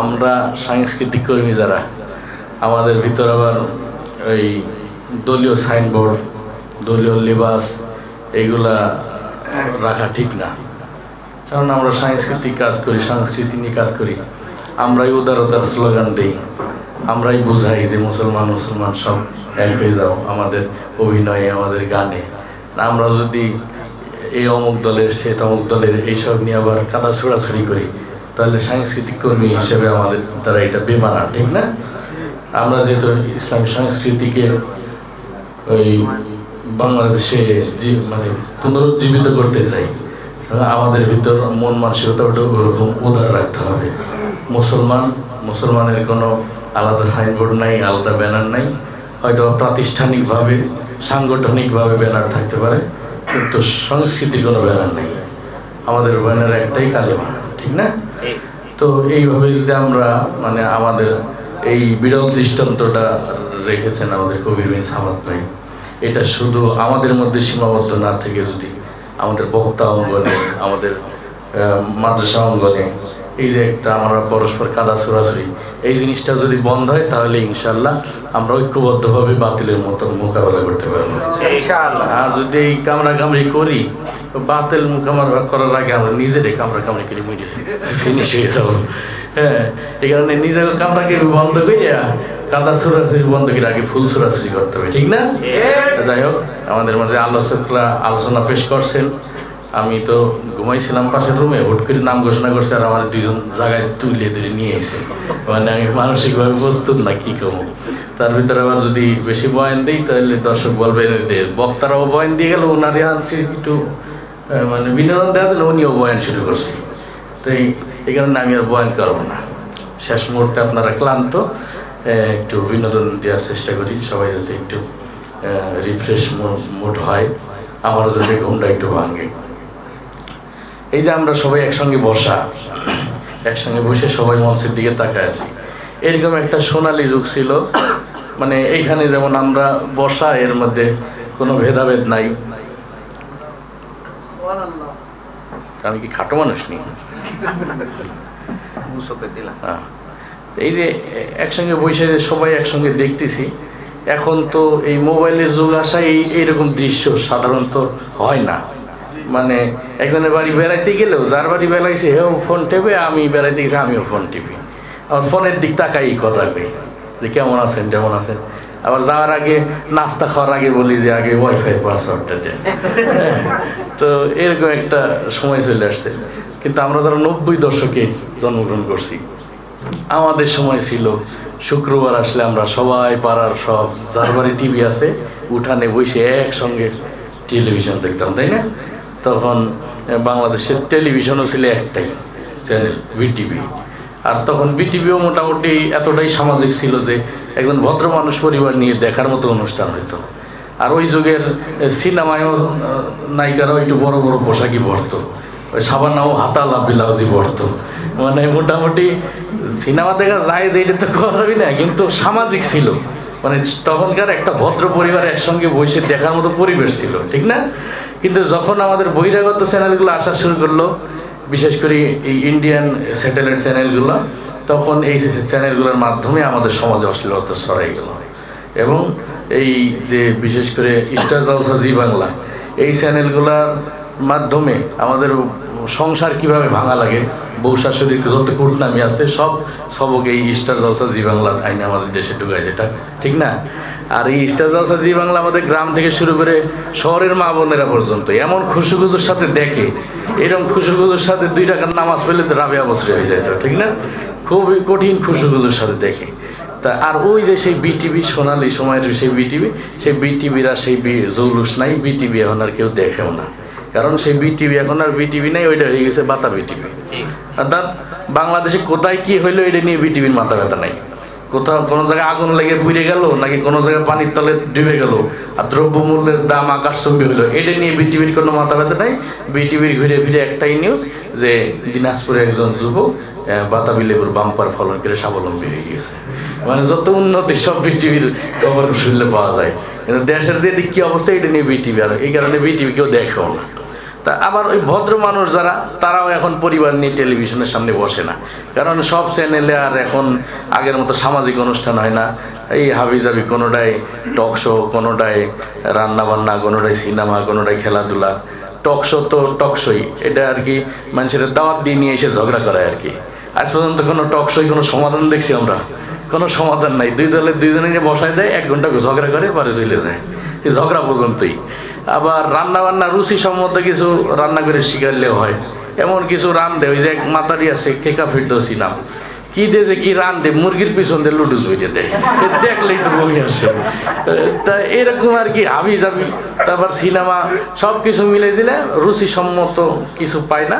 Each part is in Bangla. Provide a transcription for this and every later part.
আমরা সাংস্কৃতিক কর্মী যারা, আমাদের ভিতর আবার ওই দলীয় সাইনবোর্ড, দলীয় লেবাস এইগুলা রাখা ঠিক না। কারণ আমরা সাংস্কৃতিক কাজ করি, সংস্কৃতি নিয়ে কাজ করি। আমরাই উদারতার স্লোগান দিই, আমরাই বুঝাই যে মুসলমান মুসলমান সব এক হয়ে যাও আমাদের অভিনয়ে, আমাদের গানে। আমরা যদি এই অমুক দলের সে তমুক দলের এইসব নিয়ে আবার কাদা ছোড়াছড়ি করি, তাহলে সাংস্কৃতিক কর্মী হিসেবে আমাদের দ্বারা এটা বেমানা, ঠিক না? আমরা যেহেতু ইসলামী সংস্কৃতিকে ওই বাংলাদেশে মানে পুনরুজ্জীবিত করতে চাই, আমাদের ভিতর মন মানসিকতা ওরকম উদার রাখতে হবে। মুসলমানের কোনো আলাদা সাইনবোর্ড নাই, আলাদা ব্যানার নাই, হয়তো প্রাতিষ্ঠানিকভাবে সাংগঠনিকভাবে ব্যানার থাকতে পারে, কিন্তু সংস্কৃতির কোনো ব্যানার নেই। আমাদের ব্যানার একটাই কালেমা, ঠিক না? তো এইভাবে যদি আমরা মানে আমাদের এই বিরল দৃষ্টান্তটা রেখেছেন আমাদের কবির বিন সামাদ ভাই, এটা শুধু আমাদের মধ্যে সীমাবদ্ধ না থেকে যদি আমাদের বক্তা অঙ্গনে, আমাদের মাদ্রাসা অঙ্গনে এই যে একটা আমরা পরস্পর কাদা ছোড়াছড়ি, এই জিনিসটা যদি বন্ধ হয়, তাহলে ইনশাল্লাহ আমরা ঐক্যবদ্ধভাবে বাতিলের মতো মোকাবেলা করতে পারবো। আর যদি এই কামড়াকামড়ি করি, বাতিল মোকাবেলা করার আগে আমরা নিজেরাই কামড়াকামড়ি করে মিটে ফিনিশ হয়ে যাবো। হ্যাঁ, এই কারণে নিজেকে কামড়াকে বন্ধ করিয়া কাদা ছোড়াছড়ি বন্ধ করে আগে ফুল ছোড়াছড়ি করতে হবে, ঠিক না? যাই হোক, আমাদের মাঝে আলোচনা পেশ করছেন। আমি তো ঘুমাইছিলাম পাশের রুমে, হুট করে নাম ঘোষণা করছে আর আমার দুইজন জায়গায় তুলে ধরে নিয়ে এসে, মানে আমি মানসিকভাবে প্রস্তুত না কি করবো। তার ভিতরে আবার যদি বেশি বয়ান দিই, তাহলে দর্শক বলবেন বক্তারাও বয়ান দিয়ে গেল, ওনারে আনছি একটু মানে বিনোদন দেওয়া দিল, উনিও বয়ান শুরু করছি। তো এই কারণে আমি আর বয়ান করবো না। শেষ মুহূর্তে আপনারা ক্লান্ত, একটু বিনোদন দেওয়ার চেষ্টা করি, সবাই যাতে একটু রিফ্রেশ মুড হয়, আমারও যাতে ঘুমটা একটু ভাঙে। এই যে আমরা সবাই একসঙ্গে বসা, একসঙ্গে বসে সবাই মঞ্চের দিকে তাকায় আছি, এরকম একটা সোনালী যুগ ছিল। মানে এইখানে যেমন আমরা বসা, এর মধ্যে কোনো ভেদাভেদ নাই। আমি কি খাটো মানুষ নি? এই যে একসঙ্গে বসে সবাই একসঙ্গে দেখতেছি, এখন তো এই মোবাইলের যুগ আসায় এইরকম দৃশ্য সাধারণত হয় না। মানে একজনের বাড়ি বেড়াইতে গেলেও, যার বাড়ি বেড়াইছে হেও ফোন টেপে, আমি বেড়াইতে গেছি আমিও ফোন টিপি, আবার ফোনের দিক তাকাই কথা কই যে কেমন আছেন কেমন আছেন। আবার যাওয়ার আগে, নাস্তা খাওয়ার আগে বলি যে আগে ওয়াইফাই পাসওয়ার্ডটা দেন। তো এরকম একটা সময় চলে আসছে। কিন্তু আমরা যারা 90 দশকে জন্মগ্রহণ করছি, আমাদের সময় ছিল শুক্রবার আসলে আমরা সবাই পাড়ার সব, যার বাড়ি টিভি আছে, উঠানে বসে একসঙ্গে টেলিভিশন দেখতাম, তাই না? তখন বাংলাদেশের টেলিভিশনও ছিল একটাই চ্যানেল, বিটিভি। আর তখন বিটিভিও মোটামুটি এতটাই সামাজিক ছিল যে একজন ভদ্র মানুষ পরিবার নিয়ে দেখার মতো অনুষ্ঠান হইতো। আর ওই যুগের সিনেমায়ও নায়িকারাও একটু বড় বড় পোশাকই পরতো, ওই সাবানাও হাতালা ব্লাউজই পরতো। মানে মোটামুটি সিনেমা দেখা যায় যে এটা তো কথাই না, কিন্তু সামাজিক ছিল। মানে তখনকার একটা ভদ্র পরিবার একসঙ্গে বসে দেখার মতো পরিবেশ ছিল, ঠিক না? কিন্তু যখন আমাদের বহিরাগত চ্যানেলগুলো আসা শুরু করলো, বিশেষ করে এই ইন্ডিয়ান স্যাটেলাইট চ্যানেলগুলো, তখন এই চ্যানেলগুলোর মাধ্যমে আমাদের সমাজে অশ্লীলতা ছড়াই গেল। এবং এই যে বিশেষ করে স্টার জলসা জি বাংলা, এই চ্যানেলগুলোর মাধ্যমে আমাদের সংসার কিভাবে ভাঙা লাগে, বউ শাশুড়ির যত কুটনামি আছে সবক এই স্টার জলসা জি বাংলার আইনে আমাদের দেশে ঢুকায়, যেটা ঠিক না? আর এই স্টার জলসা জি বাংলা আমাদের গ্রাম থেকে শুরু করে শহরের মা বোনেরা পর্যন্ত এমন খুশুখুজুর সাথে দেখে, এরকম খুশুখুজুর সাথে 2 টাকার নামাজ পেলে তো রাবেয়া বছর হয়ে যায়, ঠিক না? খুবই কঠিন খুশুখুজুর সাথে দেখে। তা আর ওই যে সেই বিটিভি, সোনালি সময়ের সেই বিটিভিরা সেই জৌলুস নাই, বিটিভি এখন আর কেউ দেখেও না। কারণ সেই বিটিভি এখন আর বিটিভি নাই, ওইটা হয়ে গেছে বাতা বিটিভি। অর্থাৎ বাংলাদেশে কোথায় কি হইলো এটা নিয়ে বিটিভির মাথা ব্যথা নাই। কোথাও কোনো জায়গায় আগুন লেগে পুড়ে গেল, নাকি কোনো জায়গায় পানির তলে ডুবে গেল, আর দ্রব্যমূল্যের দাম আকাশচুম্বী হইলো, এটা নিয়ে বিটিভির কোনো মাথা ব্যথা নাই। বিটিভির ঘুরে ফিরে একটাই নিউজ যে দিনাজপুরে একজন যুবক বাতাবি লেবুর বাম্পার ফলন করে স্বাবলম্বী হয়ে গিয়েছে। মানে যত উন্নতি সব বিটিভির খবর শুনলে পাওয়া যায়, কিন্তু দেশের যে দিক কি অবস্থা এটা নিয়ে বিটিভি, আর এই কারণে বিটিভি কেউ দেখেও না। তা আবার ওই ভদ্র মানুষ যারা, তারাও এখন পরিবার নিয়ে টেলিভিশনের সামনে বসে না, কারণ সব চ্যানেলে আর এখন আগের মতো সামাজিক অনুষ্ঠান হয় না। এই হাবিজাবি, কোনোটাই টক শো, কোনোটাই রান্নাবান্না, কোনোটাই সিনেমা, কোনোটাই খেলাধুলা। টক শো তো টক শোই, এটা আর কি মানুষের দাওয়াত দিয়ে নিয়ে এসে ঝগড়া করায় আর কি। আজ পর্যন্ত কোনো টক শোয় কোনো সমাধান দেখছি আমরা? কোনো সমাধান নাই। দুই দলে দুইজনে বসায় দেয়, 1 ঘন্টা ঝগড়া করে পরে চলে যায়, এই ঝগড়া পর্যন্তই। আবার রান্না বান্না রুচিসম্মত কিছু রান্না করে শিখাইলেও হয়, এমন কিছু রান দেয়। ওই যে এক মাতারি আছে, কেকা ফিরদৌসি নাম, কি দে যে কি রান দে, মুরগির পিছন দিয়ে লুডুস বেরিয়ে দেয়, দেখলেই তো বমি আসে। তা এরকম আর কি হাবি যাবি। তারপর সিনেমা, সব কিছু মিলে দিলে রুচিসম্মত কিছু পায় না,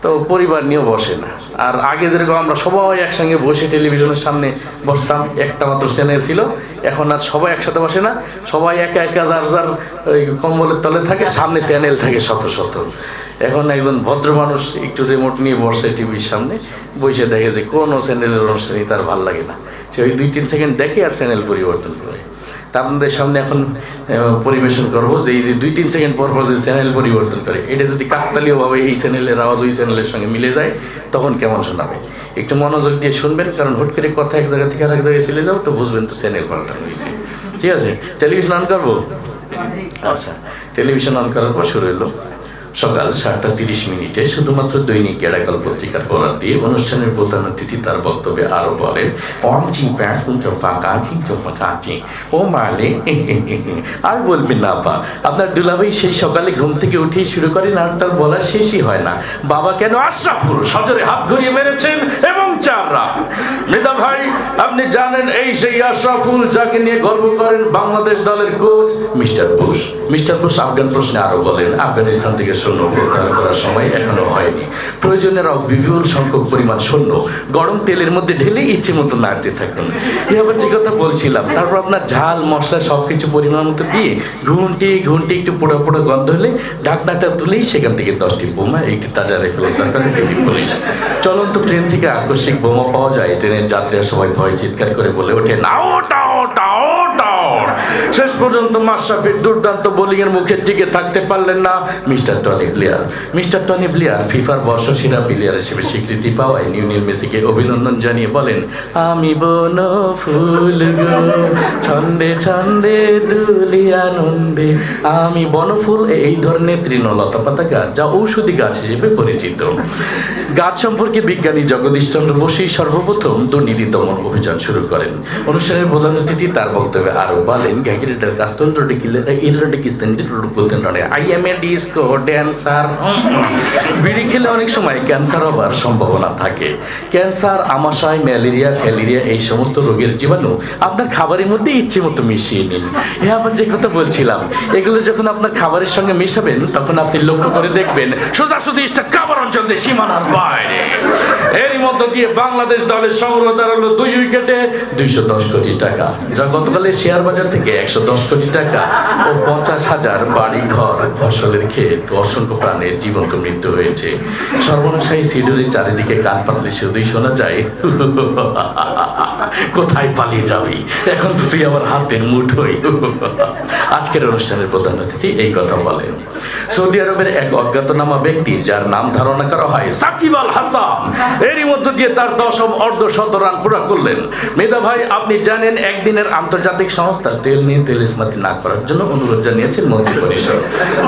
তো পরিবার নিয়েও বসে না। আর আগে যেরকম আমরা সবাই একসঙ্গে বসে টেলিভিশনের সামনে বসতাম, একটা মাত্র চ্যানেল ছিল, এখন আর সবাই একসাথে বসে না, সবাই একা একা যার যার ওই কম্বলের তলে থাকে, সামনে চ্যানেল থাকে শত শত। এখন একজন ভদ্র মানুষ একটু রিমোট নিয়ে বসে টিভির সামনে বসে দেখে যে কোনো চ্যানেলের অনুষ্ঠানই তার ভালো লাগে না, সে ওই 2-3 সেকেন্ড দেখে আর চ্যানেল পরিবর্তন করে। তা আপনাদের সামনে এখন পরিবেশন করবো যে এই যে 2-3 সেকেন্ড পর পর যে চ্যানেল পরিবর্তন করে, এটা যদি কাকতালীয়ভাবে এই চ্যানেলের আওয়াজ ওই চ্যানেলের সঙ্গে মিলে যায়, তখন কেমন শোনাবে? একটু মনোযোগ দিয়ে শুনবেন, কারণ হুট করে কথা এক জায়গা থেকে আরেক জায়গায় চলে যাও, তো বুঝবেন তো চ্যানেল পাল্টানো হয়েছে। ঠিক আছে, টেলিভিশন অন করবো? আচ্ছা, টেলিভিশন অন করার পর শুরু হলো। সকাল 7:30 শুধুমাত্র দৈনিক গেড়াকাল পত্রিকার বরাদ দিয়ে অনুষ্ঠানের প্রধান অতিথি তার বক্তব্যে আরো বলেন, ও মালে আর বলবেন না আপা, আপনার দুলাভাই সেই সকালে ঘুম থেকে উঠেই শুরু করেন আর তার বলার শেষই হয় না। বাবা কেন আশরাফুল সজরে হাত ঘুরিয়ে মেরেছেন এবং 4 রান। মৃদা ভাই, আপনি জানেন এই সেই আশরাফুল যাকে নিয়ে গর্ব করেন বাংলাদেশ দলের coach mister Bush. Mister Bush Afghan প্রশ্নে আরো বলেন, আফগানিস্তান থেকে সৈন্য প্রত্যাহার করার সময় এখনো হয়নি। প্রয়োজনের বিপুল সংখ্যক পরিমাণ সৈন্য গরম তেলের মধ্যে ঢেলে ইচ্ছে মতো নাড়তে থাকুন। এবার যে কথা বলছিলাম, তারপর আপনার ঝাল মশলা সবকিছু পরিমাণ মতো দিয়ে ঘুন্টি ঘুন্টি একটু পোড়া পোড়া গন্ধ হলে ঢাকনাটা তুলেই সেখান থেকে 10টি বোমা, একটি তাজা রাইফেল উদ্ধার করে দিল্লি পুলিশ। চলন্ত ট্রেন থেকে আকস্মিক বোমা পাওয়া যায়, ট্রেনের যাত্রীরা সবাই ভয় চিৎকার করে বলে ওঠে, নাও টাও টাও টাও। শেষ পর্যন্ত মাশরাফির দুর্দান্ত বোলিং এর মুখে টিকে থাকতে পারলেন না mister Tony Blair. Mister Tony Blair ফিফার বর্ষসেরা প্লেয়ার হিসেবে স্বীকৃতি পাওয়ায় লিওনেল মেসিকে অভিনন্দন জানিয়ে বলেন, আমি বন ফুল গো ছন্দে ছন্দে দুলি আনন্দে। আমি বনফুল এই ধরনের তৃণলতা পাতা গাছ, যা ঔষধি গাছ হিসেবে পরিচিত। গাছ সম্পর্কে বিজ্ঞানী জগদীশ চন্দ্র বসুই সর্বপ্রথম দুর্নীতি দমন অভিযান শুরু করেন। অনুষ্ঠানের প্রধান অতিথি তার বক্তব্যে আরো বলেন, গ্যাগেটের কাস্তন্ত্রটি ইলরন্ডে কিস্তেন্টি বলতেন রানে I M A disco dancer. বিড়ি খেলে অনেক সময় ক্যান্সার হবার সম্ভাবনা থাকে। ক্যান্সার, আমাশয়, ম্যালেরিয়া, ফ্যালেরিয়া এই সমস্ত রোগের জীবাণু আপনার খাবারের মধ্যে ইচ্ছে মতো মিশিয়ে নিন। হ্যাঁ, আবার যে কথা বলছিলাম, এগুলো যখন আপনার খাবারের সঙ্গে মেশাবেন, তখন আপনি লক্ষ্য করে দেখবেন সোজাসুজি কাবার অঞ্চল দিয়ে সীমানার বাইরে। এরই মধ্য দিয়ে বাংলাদেশ দলের সংগ্রহ দাঁড়ালো 2 উইকেটে 210 কোটি টাকা, যা গতকালের শেয়ার বাজার থেকে 110 কোটি টাকা ও 50,000 বাড়ি ঘর, ফসলের ক্ষেত, অসংখ্য প্রাণের জীবন্ত মৃত্যু হয়েছে। সর্বনাশায়ী সিডুরের চারিদিকে কান পাতলে শুধুই শোনা যায়, কোথায় পালিয়ে যাবি, এখন তো তুই আমার হাতের মুঠোই। আজকের অনুষ্ঠানের প্রধান অতিথি এই কথা বলেন। সৌদি আরবের এক অজ্ঞাতনামা ব্যক্তি, যার নাম ধারণা করা হয় সাকিব আল হাসান, এরই মধ্য দিয়ে তার 10ম অর্ধশত রান পুরা করলেন। মেধা ভাই, আপনি জানেন একদিনের আন্তর্জাতিক সংস্থা তেল নিয়ে তেল ইস্মাতি না করার জন্য অনুরোধ জানিয়েছেন মন্ত্রী পরিষদ।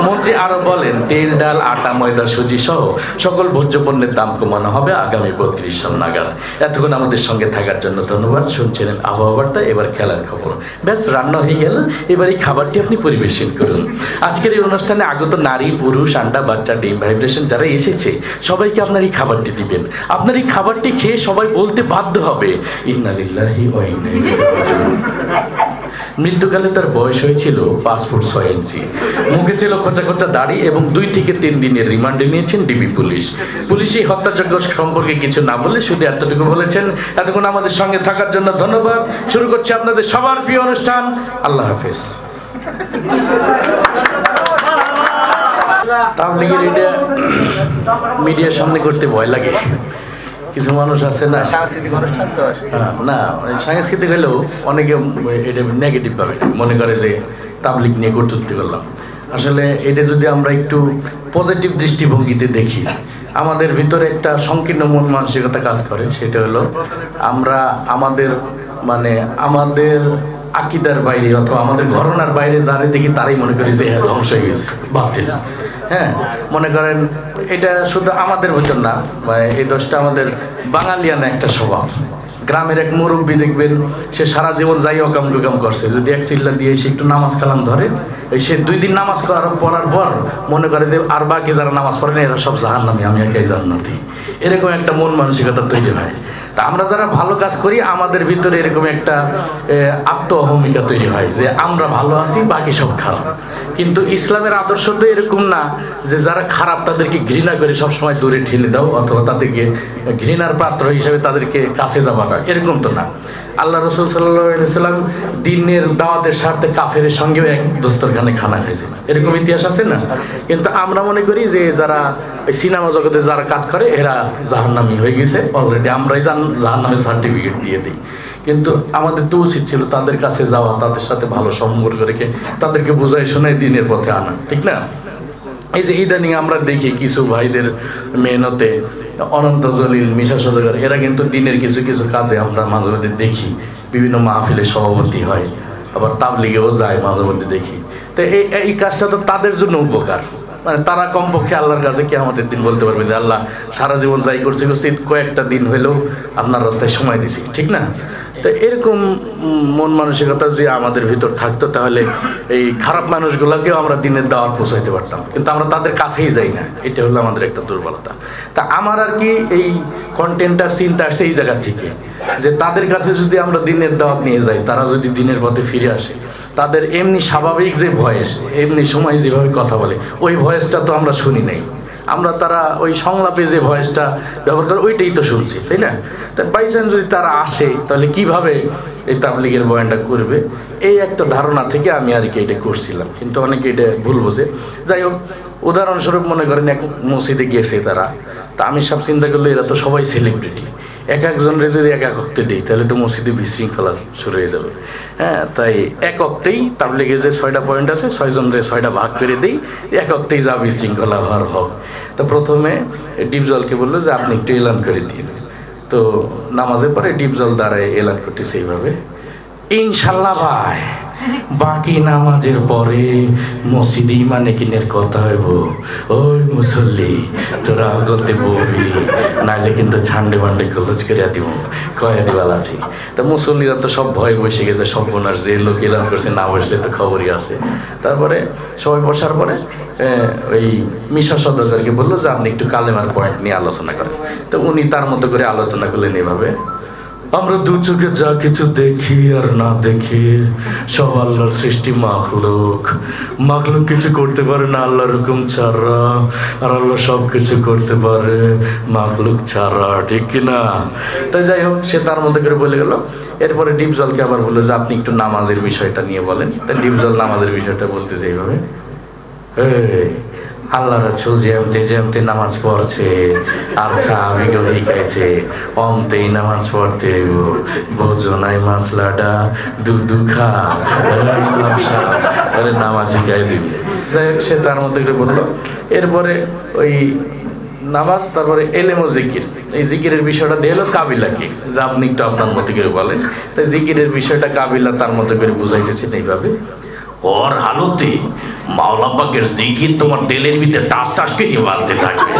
মন্ত্রী আরো বলেন, তেল, ডাল, আটা, ময়দা, সুজি সহ সকল ভোজ্য পণ্যের দাম কমানো হবে আগামী 32 সাল নাগাদ। এতক্ষণ আমাদের সঙ্গে থাকার জন্য ধন্যবাদ। শুনছিলেন আবহাওয়া বার্তা, এবার খেলার খবর। ব্যাস, রান্না হয়ে গেল, এবার এই খাবারটি আপনি পরিবেশন করুন। আজকের এই অনুষ্ঠানে আগত নারী, পুরুষ, আন্ডা, বাচ্চা, ডিম, ভাইব্রেশন যারা এসেছে, সবাইকে আপনার এই খাবারটি দিবেন। আপনার এই খাবারটি খেয়ে সবাই বলতে বাধ্য হবে, ইন্না লিল্লাহি ওয়া ইন্না ইলাইহি রাজিউন। মৃত্যুকালে তার বয়স হয়েছিল 5 ফুট 6 ইঞ্চি। মুখে ছিল খোঁচা খোঁচা দাড়ি এবং 2 থেকে 3 দিনের রিমান্ডে নিয়েছেন ডিবি পুলিশ। পুলিশ এই হত্যাযজ্ঞ সম্পর্কে কিছু না বলে শুধু এতটুকু বলেছেন, এতক্ষণ আমাদের সঙ্গে থাকার জন্য ধন্যবাদ। শুরু করছি আপনাদের সবার প্রিয় অনুষ্ঠান। আল্লাহ হাফেজ। তাবলীগের এটা মিডিয়ার সামনে করতে ভয় লাগে। কিছু মানুষ আছে না, সাংস্কৃতিক অনুষ্ঠান তো না সাংস্কৃতিক হলেও অনেকে এটা নেগেটিভ ভাবে মনে করে যে তাবলীগ নিয়ে কটূক্তি করলাম। আসলে এটা যদি আমরা একটু পজিটিভ দৃষ্টিভঙ্গিতে দেখি, আমাদের ভিতরে একটা সংকীর্ণ মন মানসিকতা কাজ করে। সেটা হলো আমরা আমাদের আকিদার বাইরে অথবা আমাদের ঘরানার বাইরে যারে দেখি তারাই মনে করি যে হ্যাঁ ধ্বংস হয়ে গেছে, বাতিল। হ্যাঁ, মনে করেন এটা শুধু আমাদের ভিতর না, এই দোষটা আমাদের বাঙালিয়ানা একটা স্বভাব। গ্রামের এক মুরব্বী দেখবেন, সে সারা জীবন যাই অকাম কুকাম করছে, যদি এক চিল্লা দিয়ে সে একটু নামাজ কালাম ধরে, সে 2 দিন নামাজ পড়ার পর মনে করে যে আর বাকি যারা নামাজ পড়ে না এরা সব জাহান্নামী, আমি একাই জান্নাতি। এরকম একটা মন মানসিকতা তৈরি হয়। তা আমরা যারা ভালো কাজ করি আমাদের ভিতরে এরকম একটা আত্ম অহমিকা তৈরি হয় যে আমরা ভালো আছি, বাকি সব খারাপ। কিন্তু ইসলামের আদর্শ তো এরকম না যে যারা খারাপ তাদেরকে ঘৃণা করে সবসময় দূরে ঠেলে দাও অথবা তাদেরকে ঘৃণার পাত্র হিসেবে তাদেরকে কাছে যাবা না, এরকম তো না। আল্লাহ রসুল সাল্লাল্লাহু আলাইহি সাল্লাম দিনের দাওয়াতের স্বার্থে কাফেরের সঙ্গেও এক দস্তরখানে খানা খাইছেন, এরকম ইতিহাস আছে না? কিন্তু আমরা মনে করি যে যারা সিনেমা জগতে যারা কাজ করে এরা জাহান্নামী হয়ে গেছে অলরেডি, আমরাই জাহান্নামের সার্টিফিকেট দিয়ে দিই। কিন্তু আমাদের তো উচিত ছিল তাদের কাছে যাওয়া, তাদের সাথে ভালো সম্পর্ক রেখে তাদেরকে বোঝাই শোনায় দিনের পথে আনা, ঠিক না? এই যে ইদানিং আমরা দেখি কিছু ভাইদের মেহনতে, অনন্ত জলিল, মিশা সওদাগর, এরা কিন্তু দিনের কিছু কিছু কাজে আমরা মাঝে মধ্যে দেখি, বিভিন্ন মাহফিলে সভাপতি হয়, আবার তাবলিগেও যায় মাঝে মধ্যে দেখি। তো এই কাজটা তো তাদের জন্য উপকার, তারা কমপক্ষে আল্লাহর কাছে কি আমাদের দিন বলতে পারবে যে আল্লাহ সারা জীবন যাই করছে কয়েকটা দিন হলেও আপনার রাস্তায় সময় দিছি, ঠিক না? তো এরকম মন মানসিকতা যদি আমাদের ভিতর থাকতো তাহলে এই খারাপ মানুষগুলোকেও আমরা দিনের দাওয়াত পৌঁছাইতে পারতাম, কিন্তু আমরা তাদের কাছেই যাই না। এটা হলো আমাদের একটা দুর্বলতা। তা আমার আর কি এই কন্টেন্টার চিন্তা আসছে এই জায়গা থেকে যে তাদের কাছে যদি আমরা দিনের দাওয়াত নিয়ে যাই, তারা যদি দিনের পথে ফিরে আসে, তাদের এমনি স্বাভাবিক যে ভয়েস, এমনি সময় যেভাবে কথা বলে ওই ভয়েসটা তো আমরা শুনি নাই, আমরা তারা ওই সংলাপে যে ভয়েসটা ব্যবহার করে ওইটাই তো শুনছি, তাই না? তা বাই চান্স যদি তারা আসে তাহলে কিভাবে এই তাবলিগের বয়ানটা করবে, এই একটা ধারণা থেকে আমি আর কি এটা করছিলাম। কিন্তু অনেকে এটা ভুল বোঝে। যাই হোক, উদাহরণস্বরূপ মনে করেন এক মসজিদে গেছে তারা, তা আমি সব চিন্তা করলে এরা তো সবাই সেলিব্রিটি, একজনরে যদি এক অক্তে দিই তাহলে তো মসজিদে বিশৃঙ্খলা শুরু হয়ে যাবে। হ্যাঁ, তাই এক অক্তেই তাবলিগের যে 6টা পয়েন্ট আছে 6 জনরে 6টা ভাগ করে দিই, এক অক্তেই যা বিশৃঙ্খলা হওয়ার হোক। তো প্রথমে ডিপজলকে বললো যে আপনি একটু এলান করে দিন। তো নামাজের পরে ডিপজল দ্বারায় এলান করতেছে এইভাবে, ইনশাল্লাহ ভাই বাকি নামাজের পরে মসজিদে ইমানে কিনের কথা হইব, ওই মুসল্লি তোরা গলতে বলবি, নাইলে কিন্তু ঝান্ডে বান্ডে খরচ করে দিব, কয়ে দিবাল আছি। তা মুসল্লিরা তো সব ভয় বসে গেছে, সব বোনার যে লোক এলান করছে না বসলে তো খবরই আছে। তারপরে সবাই বসার পরে ওই মিশা সওদাগরকে বললো যে আপনি একটু কালেমার পয়েন্ট নিয়ে আলোচনা করেন। তো উনি তার মতো করে আলোচনা করলেন এভাবে, আমরা দু চোখে যা কিছু দেখি আর না দেখি সব আল্লাহর সৃষ্টি, মাখলুক কিছু করতে পারে না আল্লাহর হুকুম ছাড়া, আর আল্লাহ সব কিছু করতে পারে মাখলুক ছাড়া, ঠিক কিনা? তাই যাই হোক, সে তার মধ্যে করে বলে গেল। এরপরে ডিপজলকে আবার বললো যে আপনি একটু নামাজের বিষয়টা নিয়ে বলেন। তাই ডিপজল নামাজের বিষয়টা বলতেছে এইভাবে, আল্লাহ রাসূল যেমতে নামাজ পড়ছে আর সাহাবীকে শিখাইছে অমতেই নামাজ পড়তে, বোঝনাই মাসলাটা দুধু খা নামাজ শিখাই দিবি। যাই হোক, সে তার মধ্যে করে বললো। এরপরে ওই নামাজ, তারপরে এলেম ও জিকির, এই জিকিরের বিষয়টা দিয়ে হলো কাবিলাকে, যে আপনি একটু আপনার মতো করে বলেন। তাই জিকিরের বিষয়টা কাবিলা তার মতো করে বুঝাইতেছেন এইভাবে, ওর হালতে মাওলা পাকের জিকির তোমার তেলের ভিতরে টাস টাস করে বাজতে থাকবে।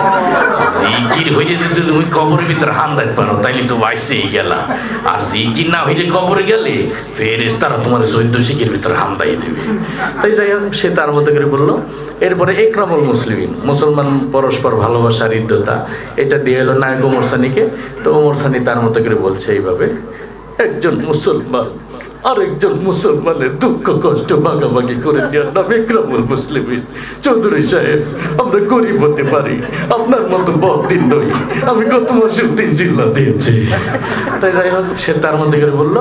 জিকির হইলে যদি তুমি কবরের ভিতরে হান দিতে পারো তাইলে তো বাইসেই গেলা, আর জিকির না হইলে কবরে গেলে ফেরেশতারা তোমার 14 শিখের ভিতরে হান দিয়ে দেবে। তাই যাই হোক, সে তার মতো করে বললো। এরপরে একরামুল মুসলিমিন, মুসলমান পরস্পর ভালোবাসার হৃদ্যতা, এটা দিয়ে এলো নায়ক ওমর সানিকে। তো ওমর সানি তার মতো করে বলছে এইভাবে, একজন মুসলমান আরেকজন মুসলমানের দুঃখ কষ্ট ভাগাভাগি করে নেওয়ার নাম একরামুল মুসলিমিন। চৌধুরী সাহেব, আমরা গরিব হতে পারি, আপনার মতো বড়দিন নই, আমি গত মাসে 3 জিল্লা দিয়েছি। তাই যাই হোক, সে তার মধ্যে করে বললো।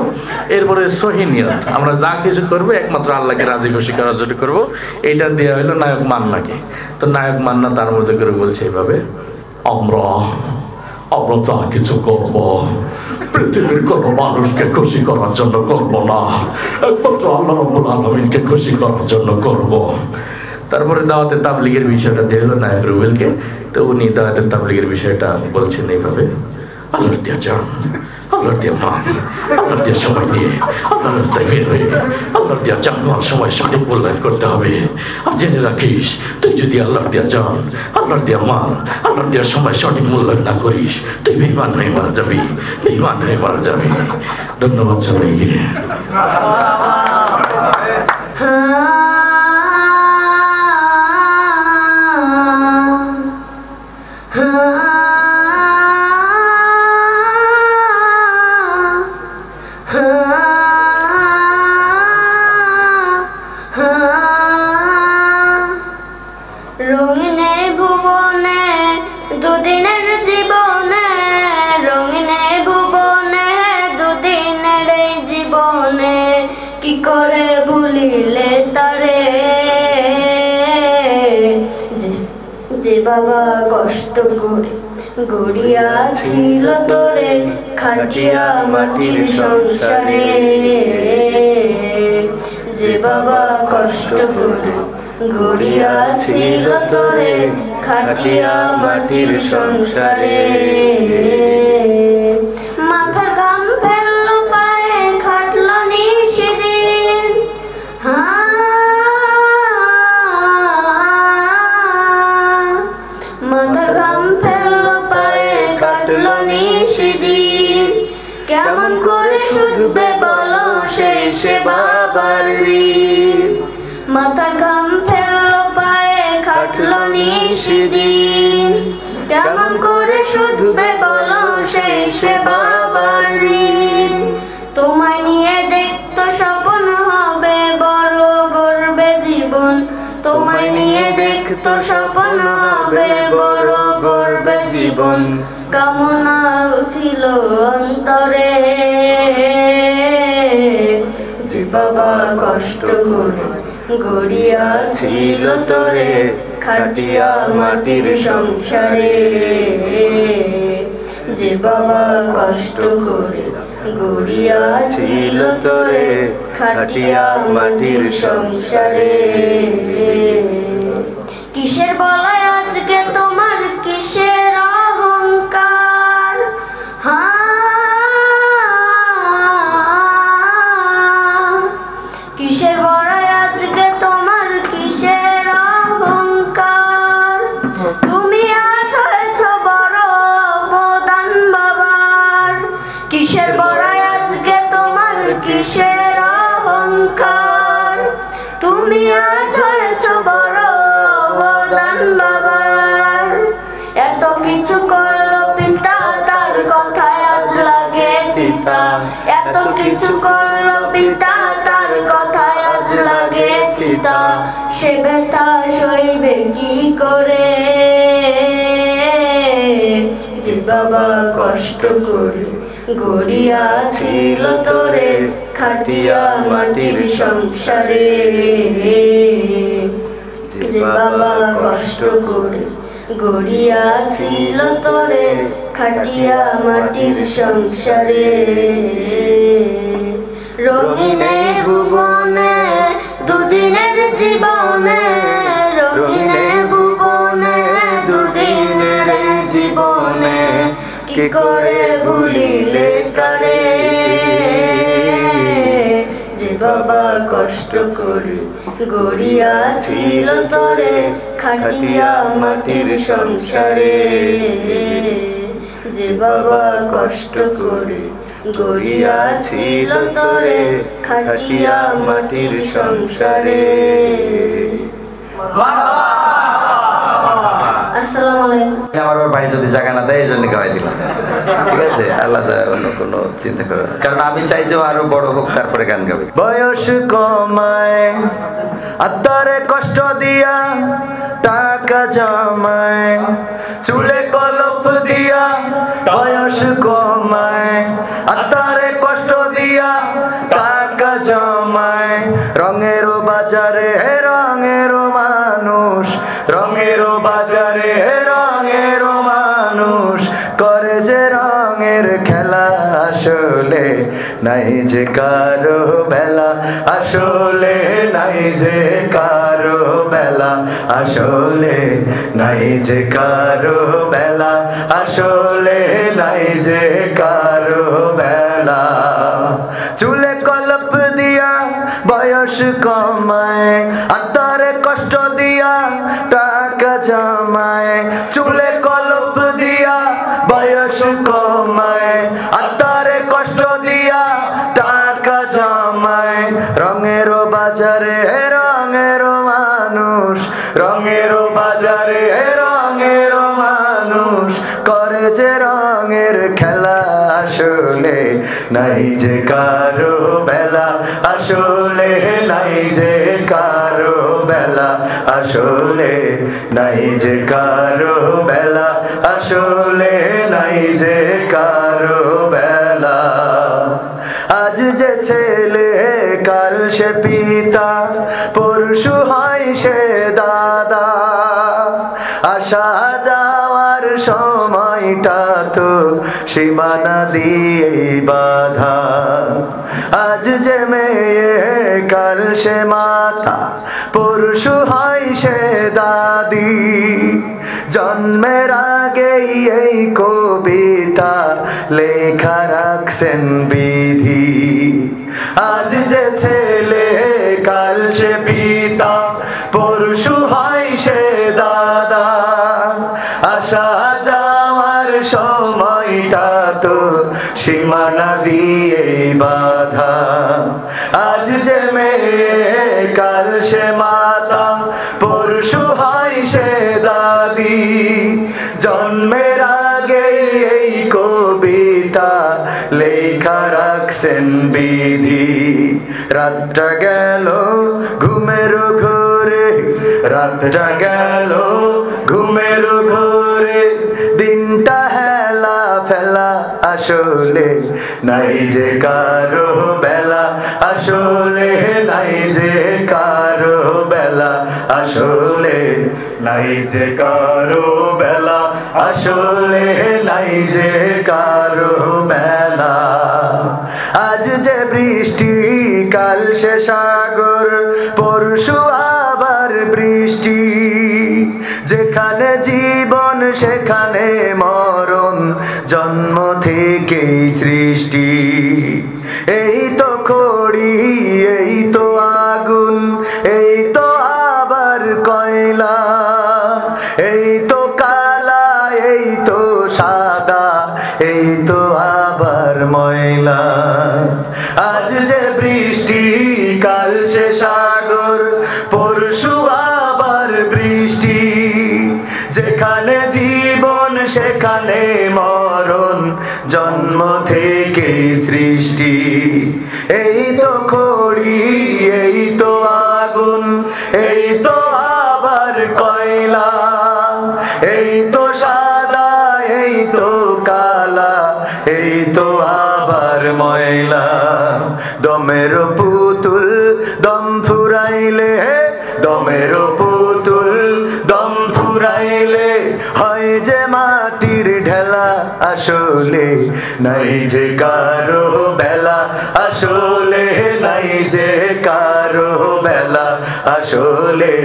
এরপরে সহিনিয়ত, আমরা যা কিছু করবো একমাত্র আল্লাহকে রাজি খুশি করার জন্য করবো, এইটা দেওয়া হলো নায়ক মান্নাকে। তো নায়ক মান্না তার মধ্যে করে বলছে এইভাবে, আমরা যা কিছু করবো পৃথিবীর কোন মানুষকে খুশি করার জন্য করব না, একমাত্র আল্লাহ রাব্বুল আলামিনকে খুশি করার জন্য করব। তারপরে দাওয়াতে তাবলিগের বিষয়টা দেখলো নায়ক রুবেলকে, তো উনি দাওয়াতে তাবলিগের বিষয়টা বলছেন এইভাবে, আল্লাহর দিয়া জান, আল্লাহর দিয়া মা, আল্লাহর দিয়া সময় নিয়ে আল্লাহর রাস্তায় বের হয়ে আল্লাহর দিয়া জানমাল সময় সঠিক মূল্যায়ন করতে হবে। আর জেনে রাখিস, তুই যদি আল্লাহর দিয়া জান, আল্লাহর দিয়া মাল, আল্লাহর দিয়া সময় সঠিক মূল্যায়ন না করিস, তুই বেঈমান হয়ে মারা যাবি, বেঈমান হয়ে মারা যাবি। ধন্যবাদ সবাইকে। রঙিনে ভুবনে দুদিনের জীবনে, রঙিনে ভুবনে দুদিনের এই জীবনে, কি করে ভুলিলে তারে, যে বাবা কষ্ট করে গড়িয়াছিল তোরে খাটিয়া মাটির সংসারে, যে বাবা কষ্ট করে গড়িয়াছিল তোরে খাটিয়া মাটির সংসারে। মাথার ঘাম ফেললো পায়ে খাটলো নিশিদিন, মাথার ঘাম ফেললো পায়ে খাটলো নিশিদিন, কেমন করে শুধবে বলো সেই সে বাবার ঋণ। মাথার ঘাম ফেললো পায়ে খাটলো নিশিদিন, কেমন করে শুধবে বলো সেই সে বাবার ঋণ। তোমায় নিয়ে দেখতো স্বপ্ন হবে বড় গর্বে জীবন, তোমায় নিয়ে দেখতো স্বপ্ন হবে বড় গর্বে জীবন, কামনা ছিল অন্তরে, যে বাবা কষ্ট করে গড়িয়াছিল তোরে খাটিয়া মাটির সংসারে, যে বাবা কষ্ট করে গড়িয়াছিল তোরে খাটিয়া মাটির সংসারে। কিসের বলায় আজকে তোমার, কিসের অহংকার, কিসের বড়াই আজকে তোমার, কিসের অহংকার। তুমি আজ হয়েছ বড় অবদান বাবার, কিসের বড়াই আজকে তোমার, কিসের অহংকার। তুমি আজ হয়েছ বড় অবদান বাবার, এত কিছু করলো পিতা তার কথায় আজ লাগে তিতা, এত কিছু করলো পিতা তার কথায় আজ লাগে তিতা, সে ব্যথা সইবে কি করে, যে বাবা কষ্ট করে গড়িয়াছিল তোরে খাটিয়া মাটির সংসারে, যে বাবা কষ্ট করে গড়িয়াছিল তোরে খাটিয়া মাটির সংসারে। রঙিনে ভুবনে দুদিনের জীবনে, রঙিনে ভুবনে দুদিনের জীবনে, কি করে ভুলিলে তারে, যে বাবা কষ্ট করে গড়িয়াছিল তোরে খাটিয়া মাটির সংসারে, যে বাবা কষ্ট করে গড়িয়াছিল তোরে খাটিয়া মাটির সংসারে। আসসালামু আলাইকুম। আমার ওর বাড়ি যদি জায়গা না দেয় এই জন্য গাওয়াই দিলাম, ঠিক আছে, আলাদা অন্য কোনো চিন্তা করো, কারণ আমি চাই যে আরো বড় হোক তারপরে গান গাবে। বয়স কমায় আত্মারে কষ্ট দিয়া টাকা জমায়, চুলে কলপ দিয়া বয়স কমায়, আত্মারে কষ্ট দিয়া টাকা জমায়, রঙেরও বাজারে রঙেরও মানুষ, রঙেরও বাজারে রঙেরও মানুষ, করে যে রঙের খেলা আসলে নাই যে কারো বেলা, আসলে নাই যে কারো বেলা, আসলে নাই যে কারো বেলা, আসলে নাই যে কারো বেলা। চুলে কলপ দিয়া বয়স কমায়, আত্মারে কষ্ট দিয়া টাকা জমায়। চুলে কলপ দিয়া বয়স কমায়, আত্মারে কষ্ট দিয়া টাকা জমায়। রঙেরও বাজারে রঙেরও মানুষ, রঙেরও বাজারে রঙেরও মানুষ, করে যে রঙের খেলা, আসলে নাই যে কারো বেলা, আসলে নাই যে কারো বেলা, আসলে নাই যে কারো বেলা, আসলে নাই যে কারো বেলা। আজ যে ছেলে কাল সে পিতা, পরশু হয় সে দাদা। আসা যাওয়ার সময়টা তো সীমানা দিয়ে বাধা। আজ যে মেয়ে কাল সে মাতা, পরশু হয় সে দাদি। জন্মের আগেই এই কবিতা লেখা রাখছেন বিধি। আজ যে ছেলে কাল সে পিতা, পরশু হয় সে দাদা। আসা যাওয়ার সময়টা তো সীমানা দিয়ে বাধা। আজ যে মেয়ে কাল সে মাতা, পরশু হয় সে দাদি। জন্মের আগে এই কবিতা লেখা রাখছেন বিধি। রাতটা গেল ঘুমের ঘোরে, রাতটা গেল ঘুমের ঘোরে, দিনটা হেলা ফেলা, আসলে নাই যে কারো বেলা, আসলে নাই যে কারো বেলা, আসলে নাই যে কারো বেলা, আসলে নাই যে কারো বেলা। আজ যে বৃষ্টি কাল সে সাগর, পরশু আবার বৃষ্টি। যেখানে জীবন সেখানে মরণ, জন্ম থেকেই সৃষ্টি। এই তো খড়ি, এই তো আগুন, এই তো আবার কয়লা। এই তো কালা, এই তো সাদা, এই তো আবার ময়লা। আজ যে বৃষ্টি কাল সে সাগর, পরশু আবার বৃষ্টি। যেখানে জীবন সেখানে মরণ, জন্ম থেকে সৃষ্টি। এই তো খড়ি, এই তো আগুন, এই তো আবার কয়লা। এই তো সাদা, এই তো কালা, এই তো আবার ময়লা। দমের পুতুল দম ফুরাইলে, দমের পুতুল দম ফুরাইলে, হয় যে মাটির ঢেলা, আসলে নাই যে কারো বেলা, আসলে নাই যে কারো বেলা, আসলে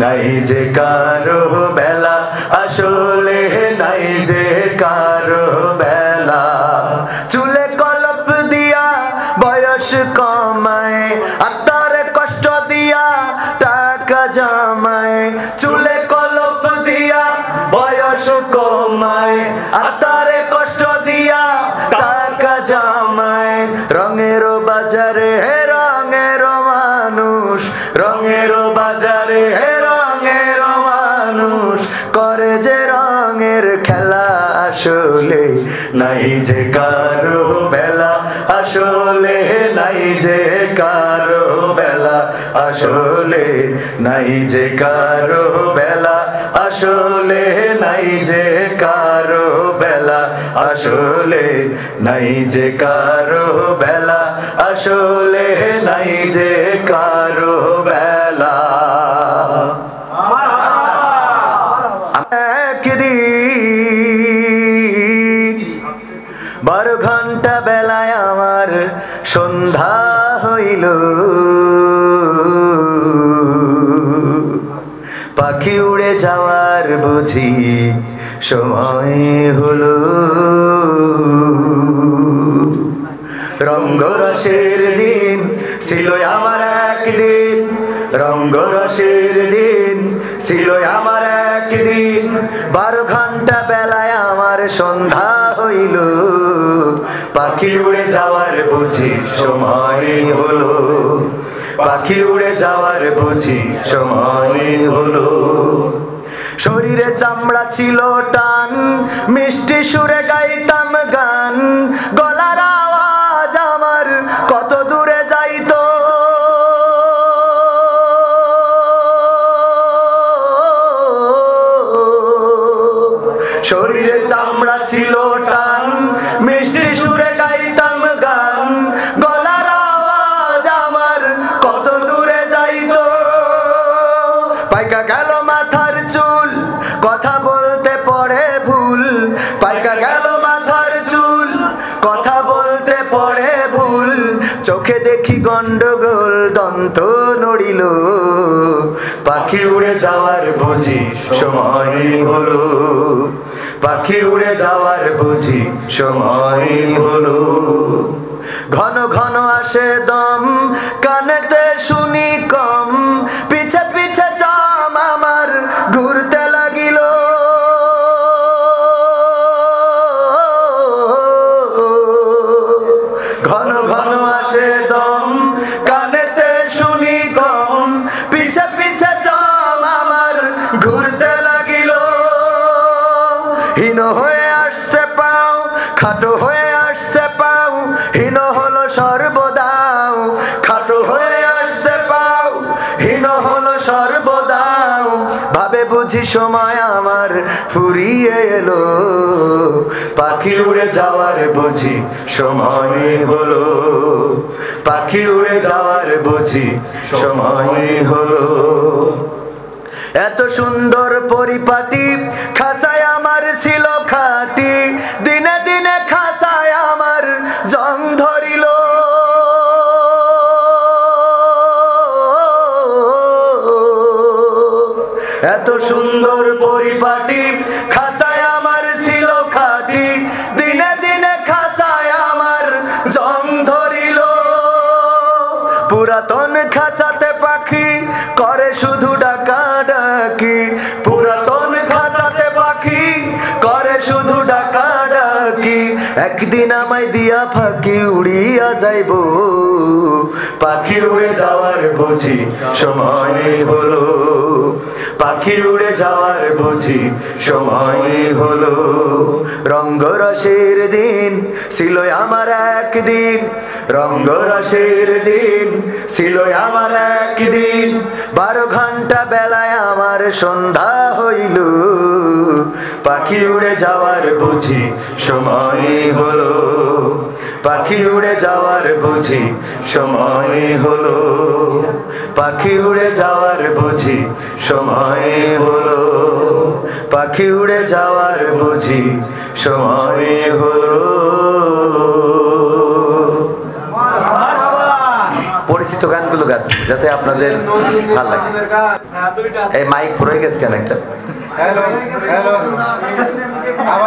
নাই যে কারো বেলা, আসলে নাই যে কারো বেলা। চুলে কলপ দিয়া বয়স কমায়, আত্মারে কষ্ট দিয়া টাকা জমায়। চুলে কলপ দিয়া বয়স কমায়, আত্মারে কষ্ট দিয়া টাকা জমায়। রঙেরও বাজারে রঙেরও মানুষ, রঙেরও বাজারে রঙেরও মানুষ, করে যে রঙের খেলা, আসলে নাই যে কারো বেলা, আসলে নাই যে কারো বেলা, আসলে নাই যে কারো বেলা, আসলে নাই যে কারো বেলা, আসলে নাই যে কারো বেলা, আসলে নাই যে কারো বেলা। একদিন 12 ঘন্টা বেলায় আমার সন্ধ্যা হইল, পাখি উড়ে যাওয়ার বুঝি সময় হলো। রঙ্গরসের দিন ছিল আমার একদিন, রঙ্গরসের দিন ছিল আমার একদিন, 12 ঘন্টা বেলায় আমার সন্ধ্যা হইল, পাখি উড়ে যাওয়ার বুঝি সময় হলো, পাখি উড়ে যাওয়ার বুঝি সময় হলো। শরীরে চামড়া ছিল টান, মিষ্টি সুরে গাইতাম গান, গলার আওয়াজ আমার কত দূরে যাইতো। শরীরে চামড়া ছিল টান, মিষ্টি সুরে গাইতাম গান, গলার আওয়াজ আমার কত দূরে যাইতো। পাইকা গেল মাথার চুল, কথা বলতে পড়ে ভুল, পাইকা গেল মাথার চুল, কথা বলতে পড়ে ভুল, চোখে দেখি গন্ডগোল, দন্ত নড়িল, পাখি উড়ে যাওয়ার বুঝি সময় হলো, পাখি উড়ে যাওয়ার বুঝি সময় হলো। ঘন ঘন আসে দম, কানেতে শুনি কম, পিছে পিছে জম আমার ঘুরতে লাগিল। ঘন ঘন আসে দম, কানেতে শুনি কম, পিছে পিছে জম আমার ঘুরতে লাগিল। হীন হয়ে আসছে পাও, খাটো হয়ে আসছে পাও, হীন হলো সর্বদাও, খাটো হয়ে আসছে পাও, হীন হলো সর্বদাও, ভাবে বুঝি সময় আমার ফুরিয়ে এলো, পাখি উড়ে যাওয়ার বুঝি সময় হলো, পাখি উড়ে যাওয়ার বুঝি সময় হলো। এত সুন্দর পরিপাটি, খাসায় আমার ছিল খাটি, দিনে দিনে খাসায় আমার জং ধরিল। এত সুন্দর পরিপাটি, খাসায় আমার ছিল খাটি, দিনে দিনে খাসায় আমার জং ধরিল। পুরাতন খাসাতে পাখি করে শুধু ডাকা ডাকি, পুরাতন খাসাতে পাখি করে শুধু ডাকা ডাকি, একদিন আমায় দিয়া ফাঁকি উড়িয়া যাইব, পাখি উড়ে যাওয়ার বুঝি সময় হলো, পাখি উড়ে যাওয়ার বুঝি সময় হলো। রঙ্গরসের দিন ছিল আমার একদিন, রঙ্গরসের দিন ছিল আমার একদিন, 12 ঘন্টা বেলায় আমার সন্ধ্যা হইল, পাখি উড়ে যাওয়ার বুঝি সময় হলো, পাখি উড়ে যাওয়ার বুঝি সময় হলো, পাখি উড়ে যাওয়ার বুঝি সময় হলো, পাখি উড়ে যাওয়ার বুঝি সময় হলো। পরিচিত গানগুলো গাচ্ছি যাতে আপনাদের ভালো লাগে। এই মাইক ফুরাই গেছে কেন একটা?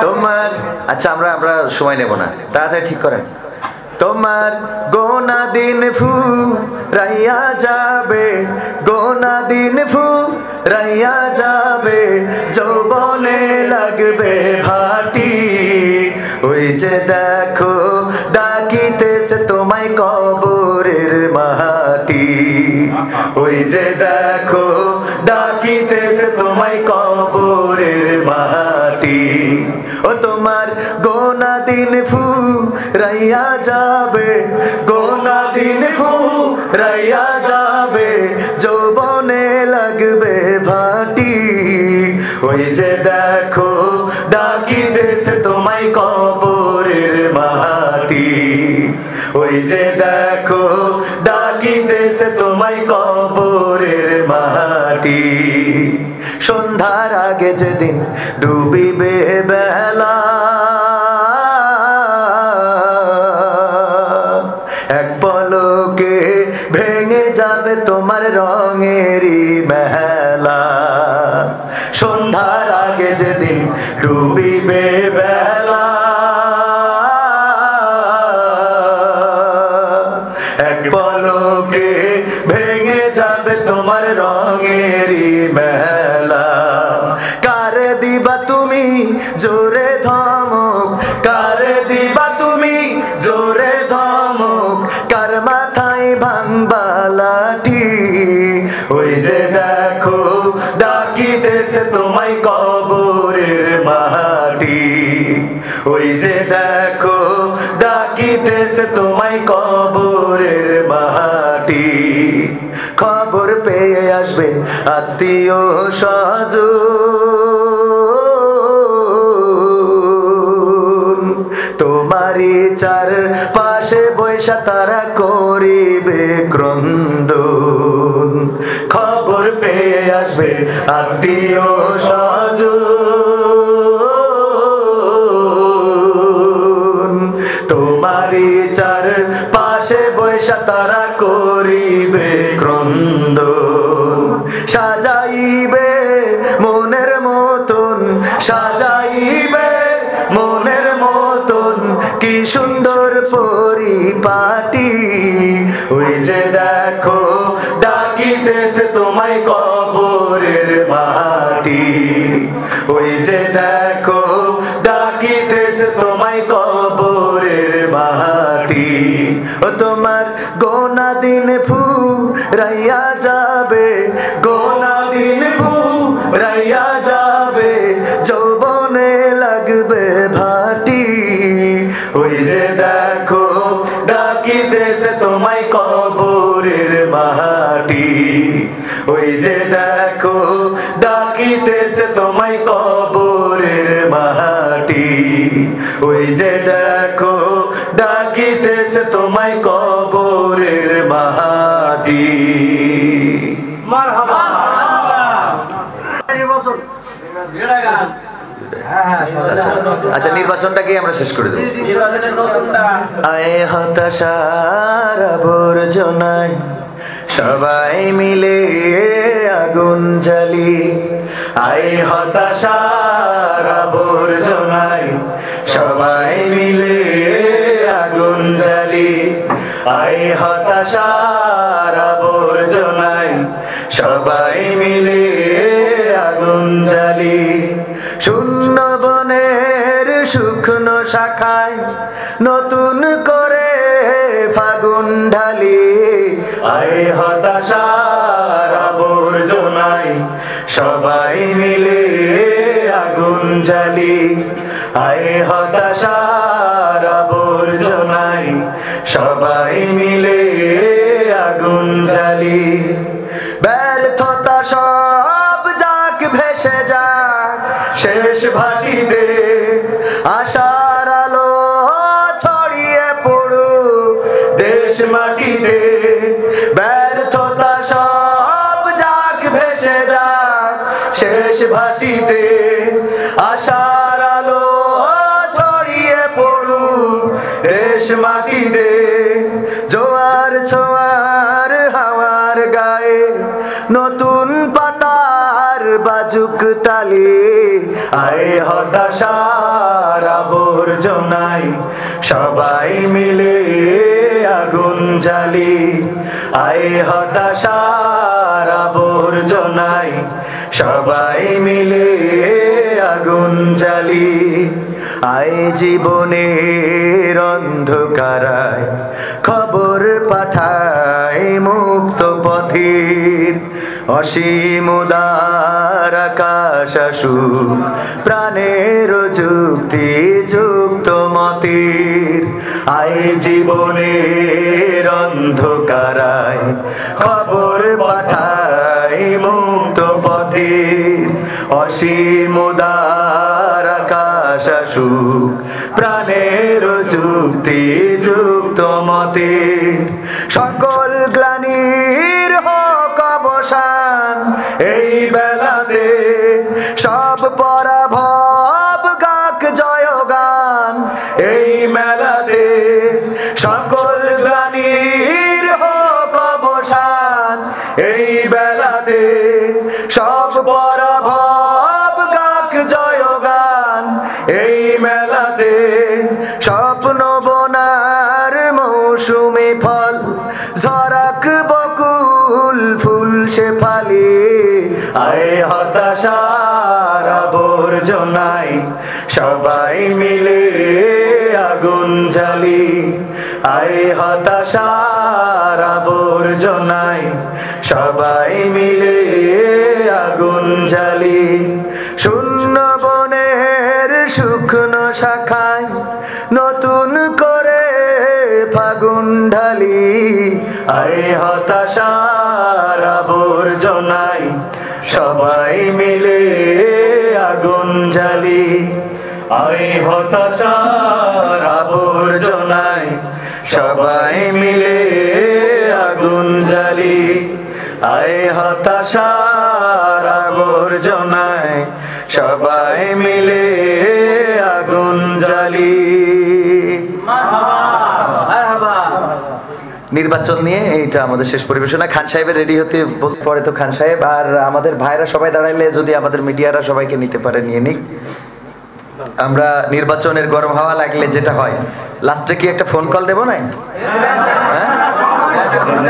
তোমার আচ্ছা আমরা সময় নেব না, তাড়াতাড়ি ঠিক করেন। তোমার গোনা দিন ফুরাইয়া যাবে, গোনা দিন ফুরাইয়া যাবে, যৌবনে লাগবে ভাটি, ওই যে দেখো ডাকিতেছে তোমায় কবরের মাটি, ওই যে দেখো ডাকিতেছে তোমায় কবরের মাটি। ও তোমার গোনা দিন ফুরাইয়া যাবে, গোনা দিন ফুরাইয়া যাবে, যৌবনে লাগবে ভাটি, ওই যে দেখো ডাকিতেছে তোমায় কবরের মাটি, ওই যে দেখো ডাকিতেছে তোমায় কবরের মাটি। সন্ধ্যার আগে যেদিন ডুবিবে বেলা, এক পলকে ভেঙে যাবে তোমার রঙেরই মেলা। সন্ধ্যার আগে যেদিন ডুবিবে বেলা, এক পলকে ভেঙে যাবে তোমার রঙেরই মেলা। কারে দিবা তুমি জোরে ধমক, কারে দিবা তুমি জোরে ধমক, কার মাথায় ভাঙবা লাঠি? ওই যে দেখো ডাকিতেছে তোমায় কবরের মাটি, ওই যে দেখো ডাকিতেছে তোমায় কবরের মাটি। খবর পেয়ে আসবে আত্মীয় স্বজন, তোমারই চার পাশে বৈশা তারা করিবে ক্রন্দন। খবর পেয়ে আসবে আত্মীয় স্বজন, তোমারই চার পাশে বৈশা তারা করিবে ক্রন্দন। সাজাইবে মনের মতন, সাজাইবে মনের মতন কি সুন্দর পরিপাটি। ওই যে দেখো ডাকিতেছে তোমায় কবরের মাটি, ওই যে দেখো ডাকিতেছে তোমায় কবরের মাটি। ও তোমার গোনা দিন ফুরাইয়া যাবে, গোনা দিন ফুরাইয়া যাবে, যৌবনে লাগবে ভাটি। ওই যে দেখো ডাকিতেছে তোমায় কবরের মাটি, ওই যে দেখো ডাকিতেছে তোমায় কবরের মাটি, ওই যে দেখো ডাকিতেছে তোমায় কবরের মাটি। মারহাবা। আচ্ছা নির্বাচনটাকে আমরা শেষ করে দেব। আয় হতাশার আবর্জনায় সবাই মিলে আগুন জ্বালি, আয় হতাশার আবর্জনায় সবাই মিলে আগুন জ্বালি, আয় হতাশার আবর্জনায় সবাই মিলে আগুন জ্বালি। শূন্য বনের শুকনো শাখায় নতুন করে ফাগুন ঢালি, আয় হতাশার আবর্জনায় সবাই মিলে আগুন জ্বালি, আয় হতাশার আবর্জনায় সবাই মিলে আগুন জ্বালি। ব্যর্থতা সব যাক ভেসে যাক শেষ ভাসিতে, আশার আলো ছড়িয়ে পড়ুক দেশ মাটিতে। ব্যর্থতা সব যাক ভেসে যাক শেষ ভাসিতে, আশার আলো ছড়িয়ে পড়ুক দেশ মাটিতে। জোয়ার ছোয়ার হাওয়ার গায়ে নতুন পাতার বাজুক তালি, আয় হতাশার আবর্জনায় সবাই মিলে আগুন জ্বালি, আয় হতাশার আবর্জনায় সবাই মিলে আগুন জ্বালি। আয় জীবনের অন্ধকারায় খবর পাঠায় মুক্ত পথের, অসীম উদার আকাশ আসুক প্রাণের যুক্তি যুক্ত মতের। আয় জীবনের অন্ধকারায় খবর পাঠায় মুক্ত পথের, অসীম উদার আকাশ আসুক প্রাণের যুক্তি যুক্ত মতের। সকল গ্লানির হোক অবসান এই বেলাতে, সব পরাভব গাক জয়গান এই মেলাতে। সকল গ্লানি ফল ঝরাক বকুল ফুল শেফালি আয় হতাশার আবর্জনায় সবাই মিলে আগুন জ্বালি আয় হতাশার আবর্জনায় সবাই মিলে আগুন জ্বালি শূন্য বনের শুকনো শাখায় নতুন করে ফাগুন ঢালি আয় হতাশার আবর্জনায় সবাই মিলে আগুন জ্বালি আয় হতাশার আবর্জনায় সবাই মিলে আগুন জ্বালি আয় হতাশার আবর্জনায় সবাই মিলে আগুন জ্বালি। নির্বাচন নিয়ে এইটা আমাদের শেষ পরিবেশনা। খান সাহেবের রেডি হতে পরে তো খান সাহেব আর আমাদের ভাইরা সবাই দাঁড়াইলে যদি আমাদের মিডিয়ারা সবাইকে নিতে পারে নিয়ে নিক। আমরা নির্বাচনের গরম হাওয়া লাগলে যেটা হয় লাস্টে কি একটা ফোন কল দেবো না? হ্যাঁ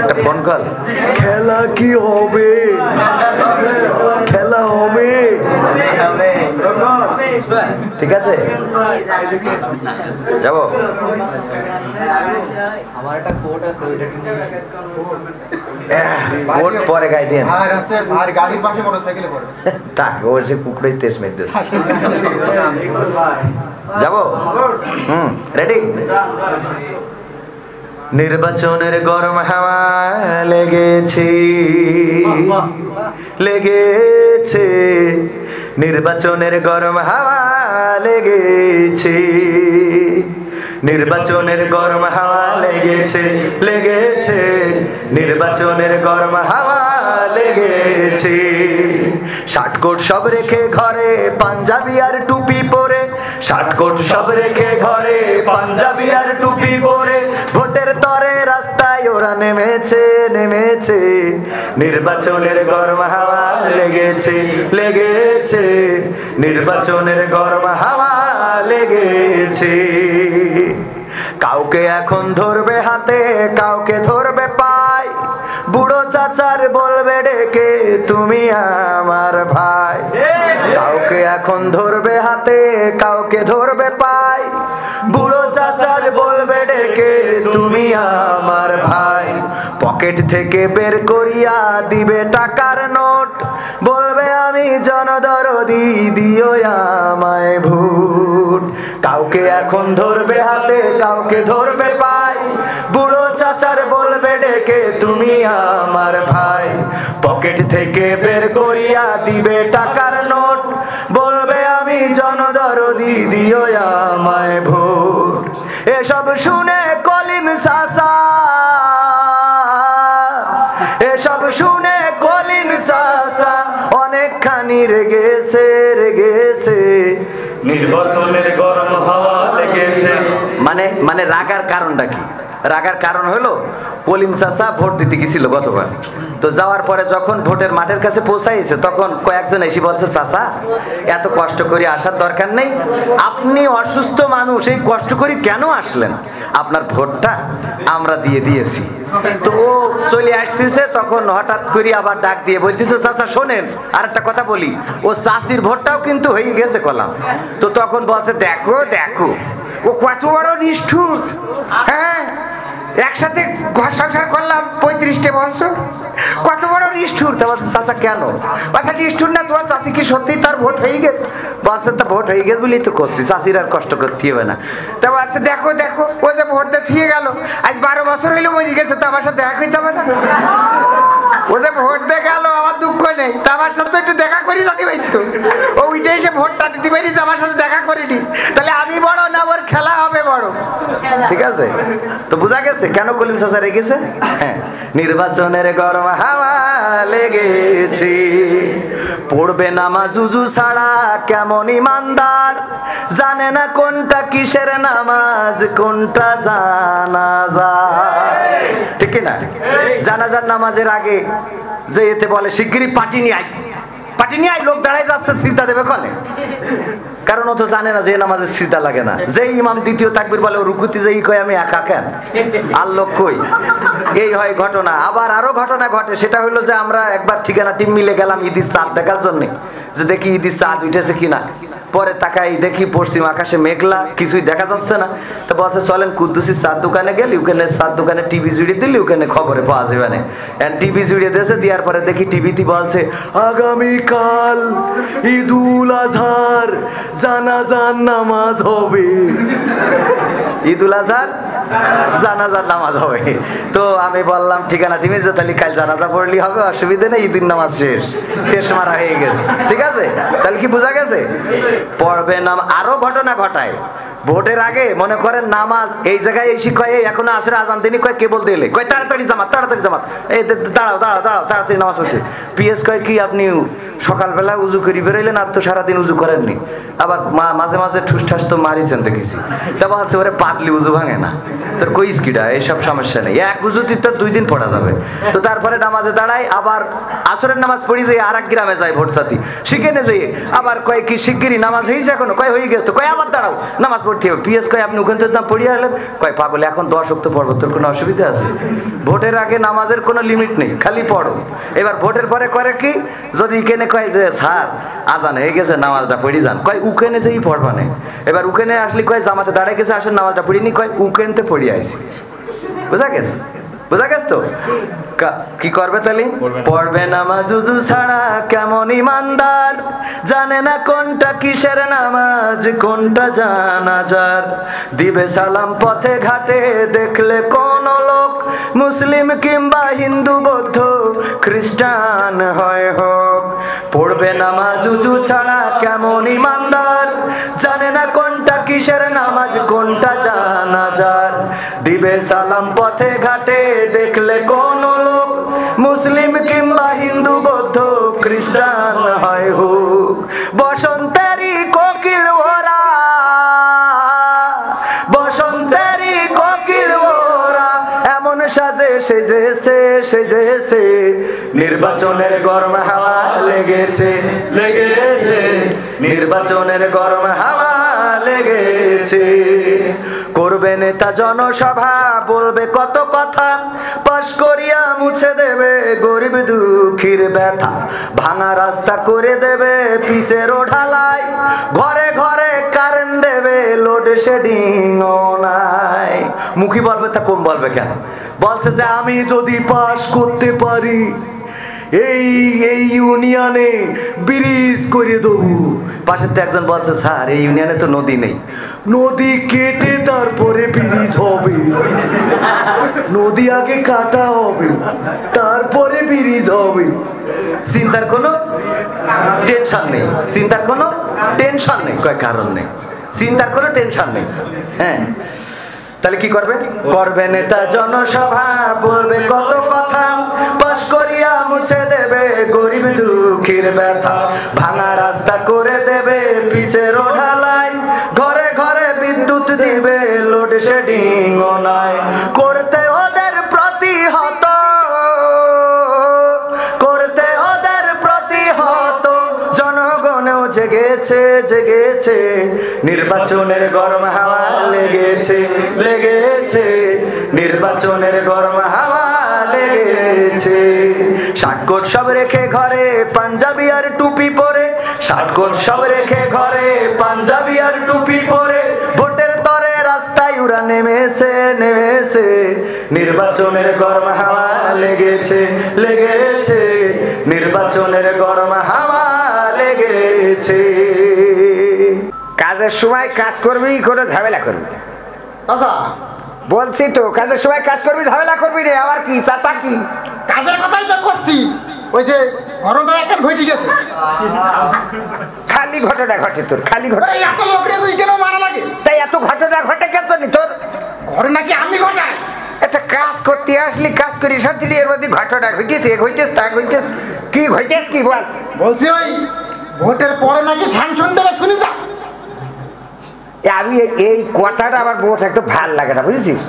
একটা ফোন কল। খেলা কি হবে? খেলা হবে, ঠিক আছে যাবো। কোট পরে গাই দিন তাকে ও সে কুকুরের তেজ মেরে যাবো। রেডি? নির্বাচনের গরম হাওয়া লেগেছে লেগেছে নির্বাচনের গরম হাওয়া লেগেছে নির্বাচনের গরম হাওয়া লেগেছে লেগেছে নির্বাচনের গরম হাওয়া লেগেছে শার্ট কোট সব রেখে ঘরে পাঞ্জাবি আর টুপি পরে শার্ট কোট সব রেখে ঘরে পাঞ্জাবি আর টুপি পরে ভোটের তরে রাস্তায় ওরা নেমেছে নেমেছে নির্বাচনের গরম হাওয়া লেগেছে লেগেছে নির্বাচনের গরম হাওয়া লেগেছে কাউকে এখন ধরবে হাতে কাউকে ধরবে পায় বুড়ো চাচার বলবে ডেকে তুমি আমার ভাই কাউকে এখন ধরবে হাতে কাউকে ধরবে পায় বুড়ো চাচার বলবে ডেকে তুমি আমার ভাই পকেট থেকে বের করিয়া দিবে টাকার নোট বলবে আমি জনদরদি দিও আমায় ভোট কাউকে এখন ধরবে হাতে কাউকে ধরবে পায় বুড়ো চাচার বলবে ডেকে তুমি আমার ভাই পকেট থেকে বের করিয়া দিবে টাকার নোট বলবে আমি জনদরদি দিও আমায় ভোট এসব শুনে কলিম চাচা এসব শুনে কলিম চাচা অনেকখানি রেগেছে রেগেছে নির্বাচনের গরম হাওয়া লেগেছে। মানে রাগার কারণটা কি? রাগার কারণ হলো কলিম চাচা ভোট দিতে গেছিল গতবার, তো যাওয়ার পরে যখন ভোটের মাঠের কাছে পৌঁছাইছে তখন কয়েকজন এসে বলছে চাচা এত কষ্ট করে আসার দরকার নেই, আপনি অসুস্থ মানুষ এই কষ্ট করে কেন আসলেন, আপনার ভোটটা আমরা দিয়ে দিয়েছি। তো ও চলে আসতেছে তখন হঠাৎ করে আবার ডাক দিয়ে বলতেছে চাচা শোনেন আর একটা কথা বলি, ও চাষির ভোটটাও কিন্তু হয়ে গেছে কলাম। তো তখন বলছে দেখো দেখো ও কত বড় নিষ্ঠুর, হ্যাঁ একসাথে ঘর সংসার করলাম 35টা বছর, কত বড় নিষ্ঠুর। তা বলছে চাচা কেন? আচ্ছা নিষ্ঠুর না তোমার চাষি কি সত্যি তার ভোট হয়ে গেল? বলছে তা ভোট হয়ে গেল বলেই তো করছি, চাষির আর কষ্ট করতে হবে না। তা বলছে দেখো দেখো ও যে ভোট দিয়ে থিয়ে গেল আজ 12 বছর হইলে মরে গেছে, তো আমার সাথে দেখা হয়ে যাবে না? ও যে ভোট দিয়ে গেল আমার দুঃখ নেই, তা আমার সাথে একটু দেখা করি যদি পাইতো, ও উঠে এসে ভোটটা দিতে পারিস আমার সাথে দেখা করিনি, তাহলে আমি বড় না ওর খেলা হবে বড়, ঠিক আছে? তো বোঝা গেছে কেন কলিম চাচা রেগেছে। হ্যাঁ নির্বাচনের গরম হাওয়া লেগেছে পড়বে নামাজ উজু ছাড়া কেমন ইমানদার, জানে না কোনটা কিসের নামাজ কোনটা জানাজা, ঠিক না? জানাজার নামাজের আগে যে এতে বলে শিগগিরই পাটি নিয়ে আয়, পাটি নিয়ে আই লোক দাঁড়ায় যাচ্ছে সিজদা দেবে কনে, কারণ ও তো জানে না যে নামাজে সিজদা লাগে না। যে ইমাম দ্বিতীয় তাকবীর বলে রুকুতে যেই কয় আমি একা কেন, আর লোক কই, এই হয় ঘটনা। আবার আরো ঘটনা ঘটে, সেটা হলো যে আমরা একবার ঠিকানা টিম মিলে গেলাম ঈদের চাঁদ দেখার জন্য, যে দেখি ঈদের চাঁদ উঠেছে কিনা। পরে তাকাই দেখি পশ্চিম আকাশে মেঘলা, কিছুই দেখা যাচ্ছে না। তো বলছে চলেন কুদ্দুসির চার দোকানে গেলি, ওখানে চার দোকানে টিভি জুড়িয়ে দিলি, ওখানে খবরে পাওয়া যাবে না। টিভি জুড়িয়ে দিয়েছে, দেওয়ার পরে দেখি টিভিতে বলছে আগামীকাল ঈদুল আজহার জানাজার নামাজ হবে, ঈদুল আজহার জানাজার নামাজ হবে। তো আমি বললাম ঠিকানা টিভি যে তাহলে কাল জানাজা পড়লি হবে, অসুবিধা নেই, ঈদের নামাজ শেষ, তেস মারা হয়ে গেছে, ঠিক আছে। তাহলে কি বোঝা গেছে, পড়বে নাম। আরো ঘটনা ঘটায়, ভোটের আগে মনে করেন নামাজ এই জায়গায় এই শিক্ষক এখন আসরে আজান তিনি কয় কেবল দিলে কয় তাড়াতাড়ি জামাত, তাড়াতাড়ি জামাত, এই দাঁড়াও দাঁড়াও দাঁড়াও, তাড়াতাড়ি নামাজ পড়তে। পিএস কয় কি আপনি সকালবেলা উজু করি বেরোইলেন, আর তো সারাদিন উজু করেননি, আবার মাঝে মাঝে ঠুস ঠাস তো মারিছেন দেখেছি। তা বলছে ওরে পাতলি উজু ভাঙে না, তোর কই স্কিডা, এইসব সমস্যা নেই, এক উজুতি তোর 2 দিন পড়া যাবে। তো তারপরে নামাজে দাঁড়াই, আবার আসরের নামাজ পড়ি যে আর এক গ্রামে যায় ভোট সাথী, সেখানে যেয়ে আবার কয় কি শিগগিরই নামাজ হয়েছে এখনো, কয় হয়ে গেছে, কয় আবার দাঁড়াও নামাজ পড়তে হবে। পিএস কয় আপনি ওখান থেকে পড়িয়ে এলেন, কয় পাগল এখন 10 ওয়াক্ত পড়বো, তোর কোনো অসুবিধা আছে? ভোটের আগে নামাজের কোনো লিমিট নেই, খালি পড়ো। এবার ভোটের পরে করে কি, যদি এখানে কয় যে স্যার আজান হয়ে গেছে নামাজটা পড়ি যান, কয় উখানে যেই পড়বা নেই। এবার উখানে আসলে কয় জামাতে দাঁড়ায় গেছে আসেন নামাজটা পড়িনি, কয় উখানতে পড়ি আইছি। বুঝা গেছে, বুঝা গেছে তো? কি করবে তাহলে? পড়বে নামাজ উজু ছাড়া কেমন ইমানদার, জানে না কোনটা কিসের নামাজ কোনটা জানাজার। দিবে সালাম পথে ঘাটে দেখলে কোন লোক, মুসলিম কিংবা হিন্দু বৌদ্ধ খ্রিস্টান হয় হোক। পড়বে নামাজ উজু ছাড়া কেমন ইমানদার, জানে না কোনটা কিসের নামাজ কোনটা জানাজার। দিবে সালাম পথে ঘাটে দেখলে কোন লোক, মুসলিম কিংবা হিন্দু বৌদ্ধ খ্রিস্টান হয় হোক। বসন্তেরই কোকিল ওরা, বসন্তেরই কোকিল ওরা, এমন সাজে সেজেছে সেজেছে, নির্বাচনের গরম হাওয়া লেগেছে লেগেছে, নির্বাচনের গরম হাওয়া লেগেছে। করবে নেতা জনসভা বলবে কত কথা, পাশ করিয়া মুছে দেবে গরিব দুঃখীর ব্যথা। ভাঙা রাস্তা করে দেবে পিচের ঢালাই, ঘরে ঘরে কারেন্ট দেবে লোডশেডিং নাই। মুখী বলবে তা কম বলবে কেন? বলছে যে আমি যদি পাশ করতে পারি এই এই ইউনিয়নে ব্রিজ করে দেবো। পাশের তো একজন বলছে স্যার এই ইউনিয়নে তো নদী নেই, নদী কেটে তারপরে ব্রিজ হবে, নদী আগে কাটা হবে তারপরে ব্রিজ হবে। চিন্তার কোনো টেনশন নেই, চিন্তার কোনো টেনশন নেই, কয় কারণ নেই, চিন্তার কোনো টেনশন নেই। হ্যাঁ, তাহলে কি করবে? করবে নেতা জনসভা বলবে কত কথা, পাশ করিয়া মুছে দেবে গরিব দুঃখীর ব্যথা। ভাঙা রাস্তা করে দেবে পিচের ঢালাই, ঘরে ঘরে বিদ্যুৎ দিবে লোডশেডিং নাই। করতে ওদের প্রতিহত, করতে ওদের প্রতিহত, জনগণেও জেগেছে জেগেছে, নির্বাচনের গরম হাওয়া লেগেছে লেগেছে, নির্বাচনের গরম হাওয়া লেগেছে। শার্টকোট সব রেখে ঘরে পাঞ্জাবি আর টুপি পরে, শার্টকোট সব রেখে ঘরে পাঞ্জাবি আর টুপি পরে, ভোটের তরে রাস্তায় ওরা নেমেছে নেমেছে, নির্বাচনের গরম হাওয়া লেগেছে লেগেছে, নির্বাচনের গরম হাওয়া লেগেছে। কাজের সময় কাজ করবি, কোনো ঝামেলা করবি না। আচ্ছা বলছি তো কাজের সময় কাজ করবি, ঝামেলা করবি রে। আবার কি চাচা কি কাজের কথাই তো করছি, ওই যে ঘটনা একটা ঘটে গেছে। খালি ঘটনা ঘটে তোর, খালি ঘটনা। ওই এত লোক রেছে কেন মারা লাগে? তাই এত ঘটনা ঘটে কেন নি তোর? ঘরে নাকি আমি ঘটাই? একটা কাজ করতে আসলি, কাজ করি শান্তি, এর মধ্যে ঘটনা ঘটেছে, ঘটেছে তা ঘটেছে, কি ঘটেছে কি বল? বলছি ওই ভোটের পরে নাকি স্যাংশন দেবে, শুনি যা। আমি এই কথাটা আমার বোট একটু ভাল লাগে না, বুঝেছিস?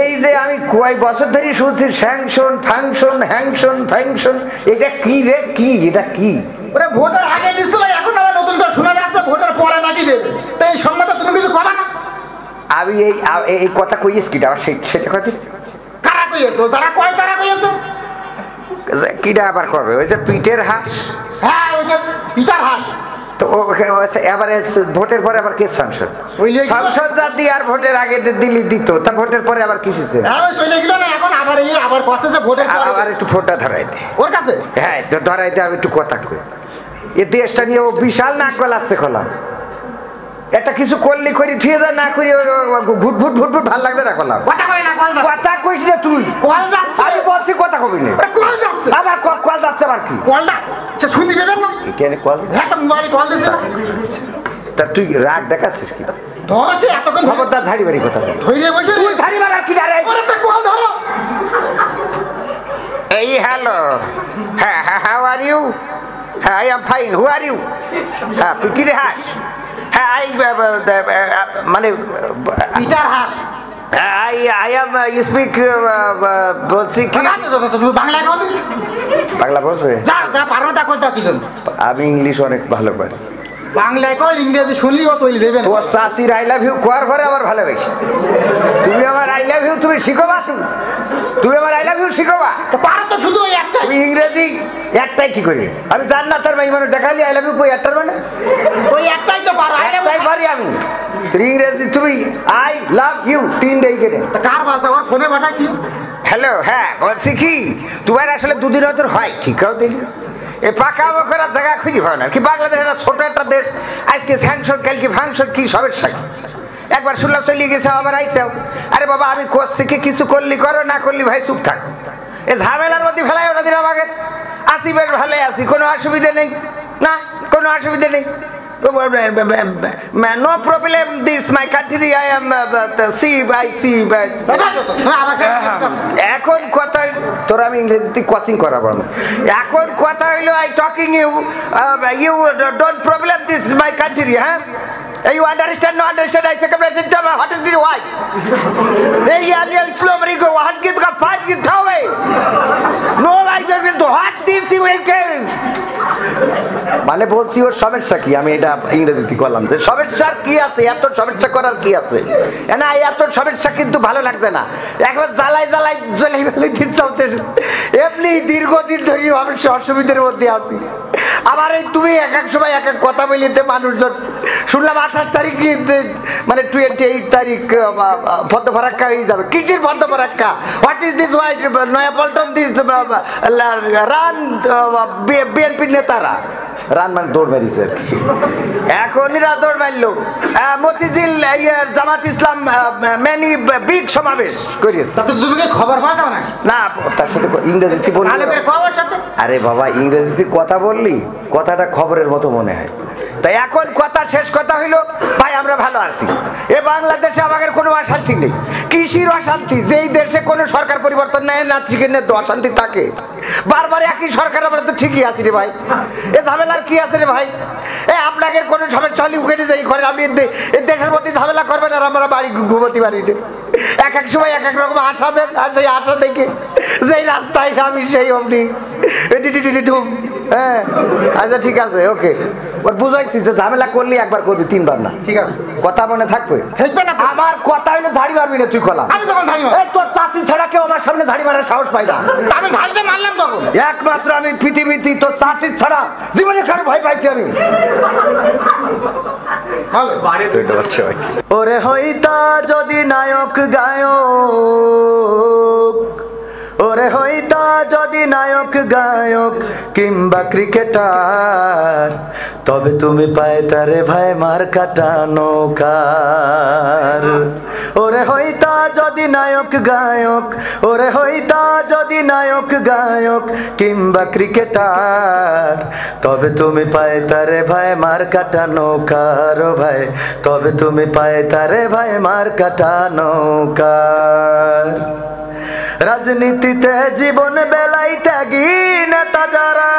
এই যে আমি কয় বছর ধরে শুনছি স্যাংশন ফাংশন হ্যাংশন ফ্যাংশন, এটা কি রে? কি এটা কি? ওরে ভোটের আগে দিছিল, এখন আবার নতুন করে শোনা যাচ্ছে ভোটের পরে নাকি দেবে। তো এই সংবাদে তুমি কিছু কবা না? আমি এই কথা কইস কিটা আবার সেটা কথা কারা কইছো? যারা কয় তারা কইছো। কিটা আবার কবে ওই যে পিঠের হাঁস? হ্যাঁ, ওই যে পিতার হাস। তো এবারে ভোটের পরে আবার কে সংসদ? সংসদ জাতি আর ভোটের আগে দিলি দিত, তা ভোটের পরে আবার কি হয়েছে? হ্যাঁ, ওই চলে গেল না, এখন আবার এই আবার কথা যে ভোটের পরে আবার একটু ফোনটা ধরাই দে ওর কাছে। হ্যাঁ, ধরাই দে, আমি একটু কথা কই। এ দেশটা নিয়ে ও বিশাল নাক গলাচ্ছে খোলা। এটা কিছু করলি করি ঠিক আছে, না করি ঘুট ঘুট ঘুট ঘুট ভাল লাগছে না খোলা। কথা কই না, কল কথা কইস না তুই, কল যাচ্ছে। আমি বলছি কথা কবি না। কল যাচ্ছে, আবার কল যাচ্ছে আবার কি? কলটা সে শুনতে দেবেন না? কেন কল? হ্যাঁ, তো মোবাইলে কল দিছে। তা তুই রাগ দেখাচ্ছিস কি? ধরছে এতক্ষণ খবরদার ধাড়ি বাড়ি কথা বল। ধরে বসে তুই ধাড়ি মারা কি দাঁড়াই? ওরে তো কল ধরো। এই হ্যালো, হ্যাঁ হ্যাঁ, হাউ আর ইউ? হ্যাঁ, I am fine, who are you? হ্যাঁ, পিটিরে হাস। হ্যাঁ, মানে পিতার হাস। আই এম স্পিক, বলছি কি তুমি বাংলা কল দিন। বাংলা বলবে? যা যা পারো তা কই, কি জন্য? আমি ইংলিশ অনেক ভালো পারি। বাংলায় কল, ইংরেজি শুনলি ও চলে দেবেন। তোর চাষির আই লাভ ইউ কোয়ার ঘরে আমার ভালোবাসি। তুমি আমার আই লাভ ইউ তুমি শিখোবা, তুমি আমার আই লাভ ইউ শিখোবা। তো পারো তো শুধু ওই একটা। তুমি ইংরেজি একটাই কি করি? আমি জান্নাতের মাই মানুষ দেখালি আই লাভ ইউ কই একটার মানে? ওই একটাই তো পারো। একটাই পারি আমি। তুই ইংরেজি তুমি আই লাভ ইউ তিনটাই করে। তা কার বাসা? ওর ফোনে পাঠাইছি। হ্যালো, হ্যাঁ বলছি কি, তোমার আসলে দুদিন হয়তো হয় ঠিকও দিন এ পাকা মকরার জায়গা খুঁজি হয় না কি? বাংলাদেশ একটা ছোট একটা দেশ, আজকে স্যাংশন কালকে ফাংশন, কি সমস্যা কি? একবার শুনলাম চলিয়ে গেছে, আবার আইসাও। আরে বাবা, আমি করছি কি, কিছু করলি করো, না করলি ভাই চুপ থাক। এ ঝামেলার মধ্যে ফেলাই ওটা দিন আমাকে। আসি বেশ ভালোই আছি, কোনো অসুবিধে নেই, না কোনো অসুবিধে নেই। No problem this my country, I am see by see by. এখন কথা তোর আমি ইংরেজিতে কোচিং করাবো না। এখন কথা হইলো I talking you you don't problem this my country. হ্যাঁ, you understand? No understand? I say what is this? Why? They are slow but go what give the fight you away. No, I don't do what this you will get. মানে বলছি ওর সমস্যা কি, আমি এটা ইংরেজিতে করলাম যে সমস্যার কি আছে, এত সমস্যা করার কি আছে না? এত সমস্যা কিন্তু ভালো লাগছে না, একবার জ্বালাই জ্বালাই জ্বলাই জ্বালাই দিন চলতে। এমনি দীর্ঘদিন ধরে অসুবিধার মধ্যে আছি। আবার এই তুমি এক এক সময় এক এক কথা বলিতে মানুষজন শুনলাম 28 তারিখ মানে 28 তারিখ ভদ্র ফারাক্কা হয়ে যাবে। কিসের ভদ্র Farakka? What is this white নয়া পল্টন দিস রান বিএনপির নেতারা রান মানে দৌড় মারিছে আর কি। এখনইরা দৌড় মারলো। মতিঝিল জামাত ইসলাম মেনি বিগ সমাবেশ করিয়েছে। তুমি খবর পাঠাও না? না, তার সাথে ইংরেজিতে বললি। আরে বাবা, ইংরেজিতে কথা বললি কথাটা খবরের মতো মনে হয়। তাই এখন কথা শেষ কথা হইলো ভাই আমরা ভালো আছি। এ বাংলাদেশে আমাদের কোনো অশান্তি নেই। কৃষির অশান্তি, যেই দেশে কোনো সরকার পরিবর্তন নেয় না চিকেনের অশান্তি থাকে। বারবার একই সরকার, আমরা তো ঠিকই আছি রে ভাই। এ ঝামেলার কি আছে রে ভাই? আপনাদের কোনো সমস্যা হলে উঠে যাই ঘরে, আমি দেশের মধ্যে ঝামেলা করবেন আর আমরা বাড়ি ঘুমোতে পারি না। এক এক সময় এক এক রকম আশা দেন, আর সেই আশা দেখে যেই রাস্তায় আমি সেই অমনি হ্যাঁ। আচ্ছা ঠিক আছে, ওকে, ওর বুঝাইছি যে ঝামেলা করলি একবার করবি, তিনবার না। ঠিক আছে, কথা মনে থাকবে। আমার কথা হইলো ঝাড়ি মারবি না তুই। খোলা তোর চাষি ছাড়া কেউ আমার সামনে ঝাড়ি মারার সাহস পাই না। আমি ঝাড়িতে মারলাম তখন। একমাত্র আমি পৃথিবীতে তোর চাষি ছাড়া জীবনে কারো ভয় পাইছি আমি। ওরে হইতা যদি নায়ক গায়ক, ওরে হইতা যদি নায়ক গায়ক কিংবা ক্রিকেটার, তবে তুমি পাইতারে ভাই মার কাটা নৌকার। ওরে হইতা যদি নায়ক গায়ক, ওরে হইতা যদি নায়ক গায়ক কিংবা ক্রিকেটার, তবে তুমি পাইতারে ভাই মার কাটা নৌকার ভাই, তবে তুমি পাইতারে ভাই মার কাটা নৌকার। রাজনীতিতে জীবন বেলাই ত্যাগী নেতা যারা,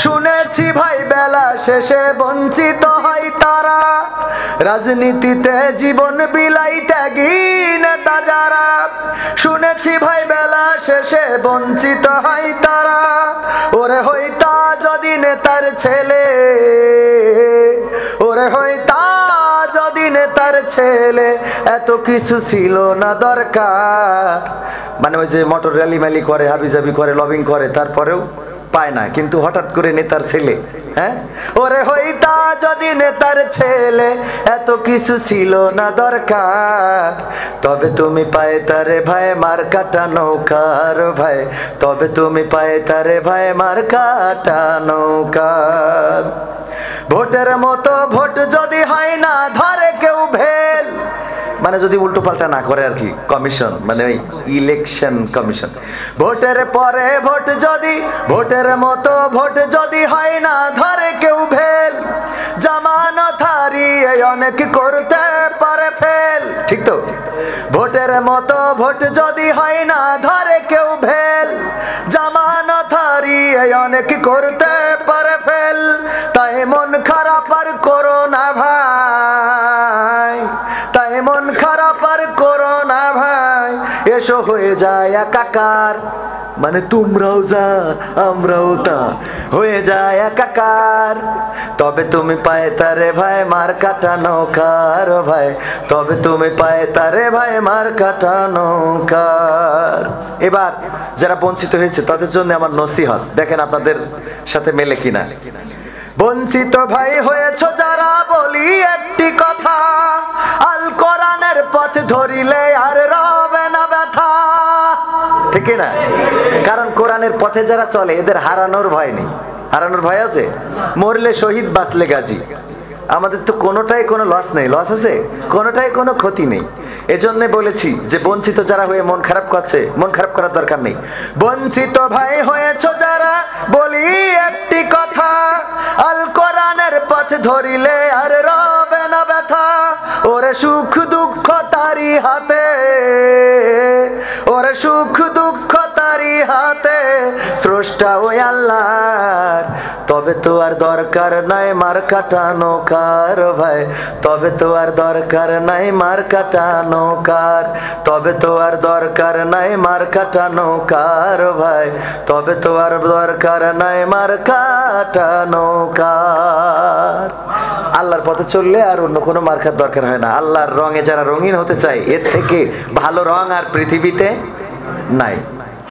শুনেছি ভাই বেলা শেষে বঞ্চিত হয় তারা। রাজনীতিতে জীবন বিলাই ত্যাগী নেতা যারা, শুনেছি ভাই বেলা শেষে বঞ্চিত হয় তারা। ওরে হইতা যদি নেতার ছেলে, ওরে হইতা যদি নেতার ছেলে, এত কিছু ছিল না দরকার। মানে ওই যে মোটর র্যালি ম্যালি করে, হাবিজাবি করে, লবিং করে, তারপরেও পায় না, কিন্তু হঠাৎ করে নেতার ছেলে। হ্যাঁ, ওরে হইতা যদি নেতার ছেলে, এত কিছু ছিল না দরকার। তবে তুমি পায়ে তারে ভাই মার কাটা নৌকার ভাই, তবে তুমি পায়ে তারে ভাই মার কাটা নৌকার। ভোটের মতো ভোট যদি হয় না ধরে কেউ ভেল, মানে যদি উল্টো পাল্টা না করে আর কি, কমিশন মানে ওই ইলেকশন কমিশন। ভোটের পরে ভোট যদি, ভোটের মতো ভোট যদি হয় না ধরে কেউ ভেল, জামানত হারিয়ে অনেক করতে পারে ফেল। ঠিক তো? ভোটের মতো ভোট যদি হয় না ধরে কেউ ভেল, জামানত হারিয়ে অনেক করতে পারে ফেল। তাই মন খারাপ আর করো না ভাই, তাই মন খারাপ আর করো না ভাই, এসো হয়ে যায় একাকার। মানে তোমরাও যা আমরাও তা, হয়ে যায় একাকার। তবে তুমি পায়ে তারে ভাই মার কাটা নৌকার ভাই, তবে তুমি পায়ে তারে ভাই মার কাটা নৌকার। এবার যারা বঞ্চিত হয়েছে তাদের জন্য আমার নসিহত, দেখেন আপনাদের সাথে মেলে কিনা। বঞ্চিত ভাই হয়েছ যারা, বলি একটি কথা, আল কোরআনের পথ ধরিলে আর রবে না ব্যথা। ঠিক না? কারণ কোরআনের পথে যারা চলে এদের হারানোর ভয় নেই। হারানোর ভয় আছে? মরলে শহীদ বাঁচলে গাজী। আমাদের তো কোনোটাই কোনো লস নেই। লস আছে? কোনোটাই কোনো ক্ষতি নেই। এজন্য বলেছি যে বঞ্চিত যারা হয়ে মন খারাপ করছে, মন খারাপ করার দরকার নেই। বঞ্চিত ভাই হয়েছ যারা, বলি একটি কথা, আল কোরআনের পথ ধরিলে আর রবে না ব্যথা। ওরে সুখ দুঃখ তারি হাতে, ওরে সুখ দুঃখ তারি হাতে, স্রষ্টা ওই আল্লাহর। তবে তো আর দরকার নাই মার কাটা নৌকার ভাই, তবে তো আর দরকার নাই মার কাটা নৌকার, তবে তো আর দরকার নাই মার কাটা নৌকার ভাই, তবে তো আর দরকার নাই মার কাটা নৌকার। আল্লাহর পথে চললে আর অন্য কোনো মার্কার দরকার হয় না। আল্লাহর রঙে যারা রঙিন হতে চায়, এর থেকে ভালো রং আর পৃথিবীতে নাই।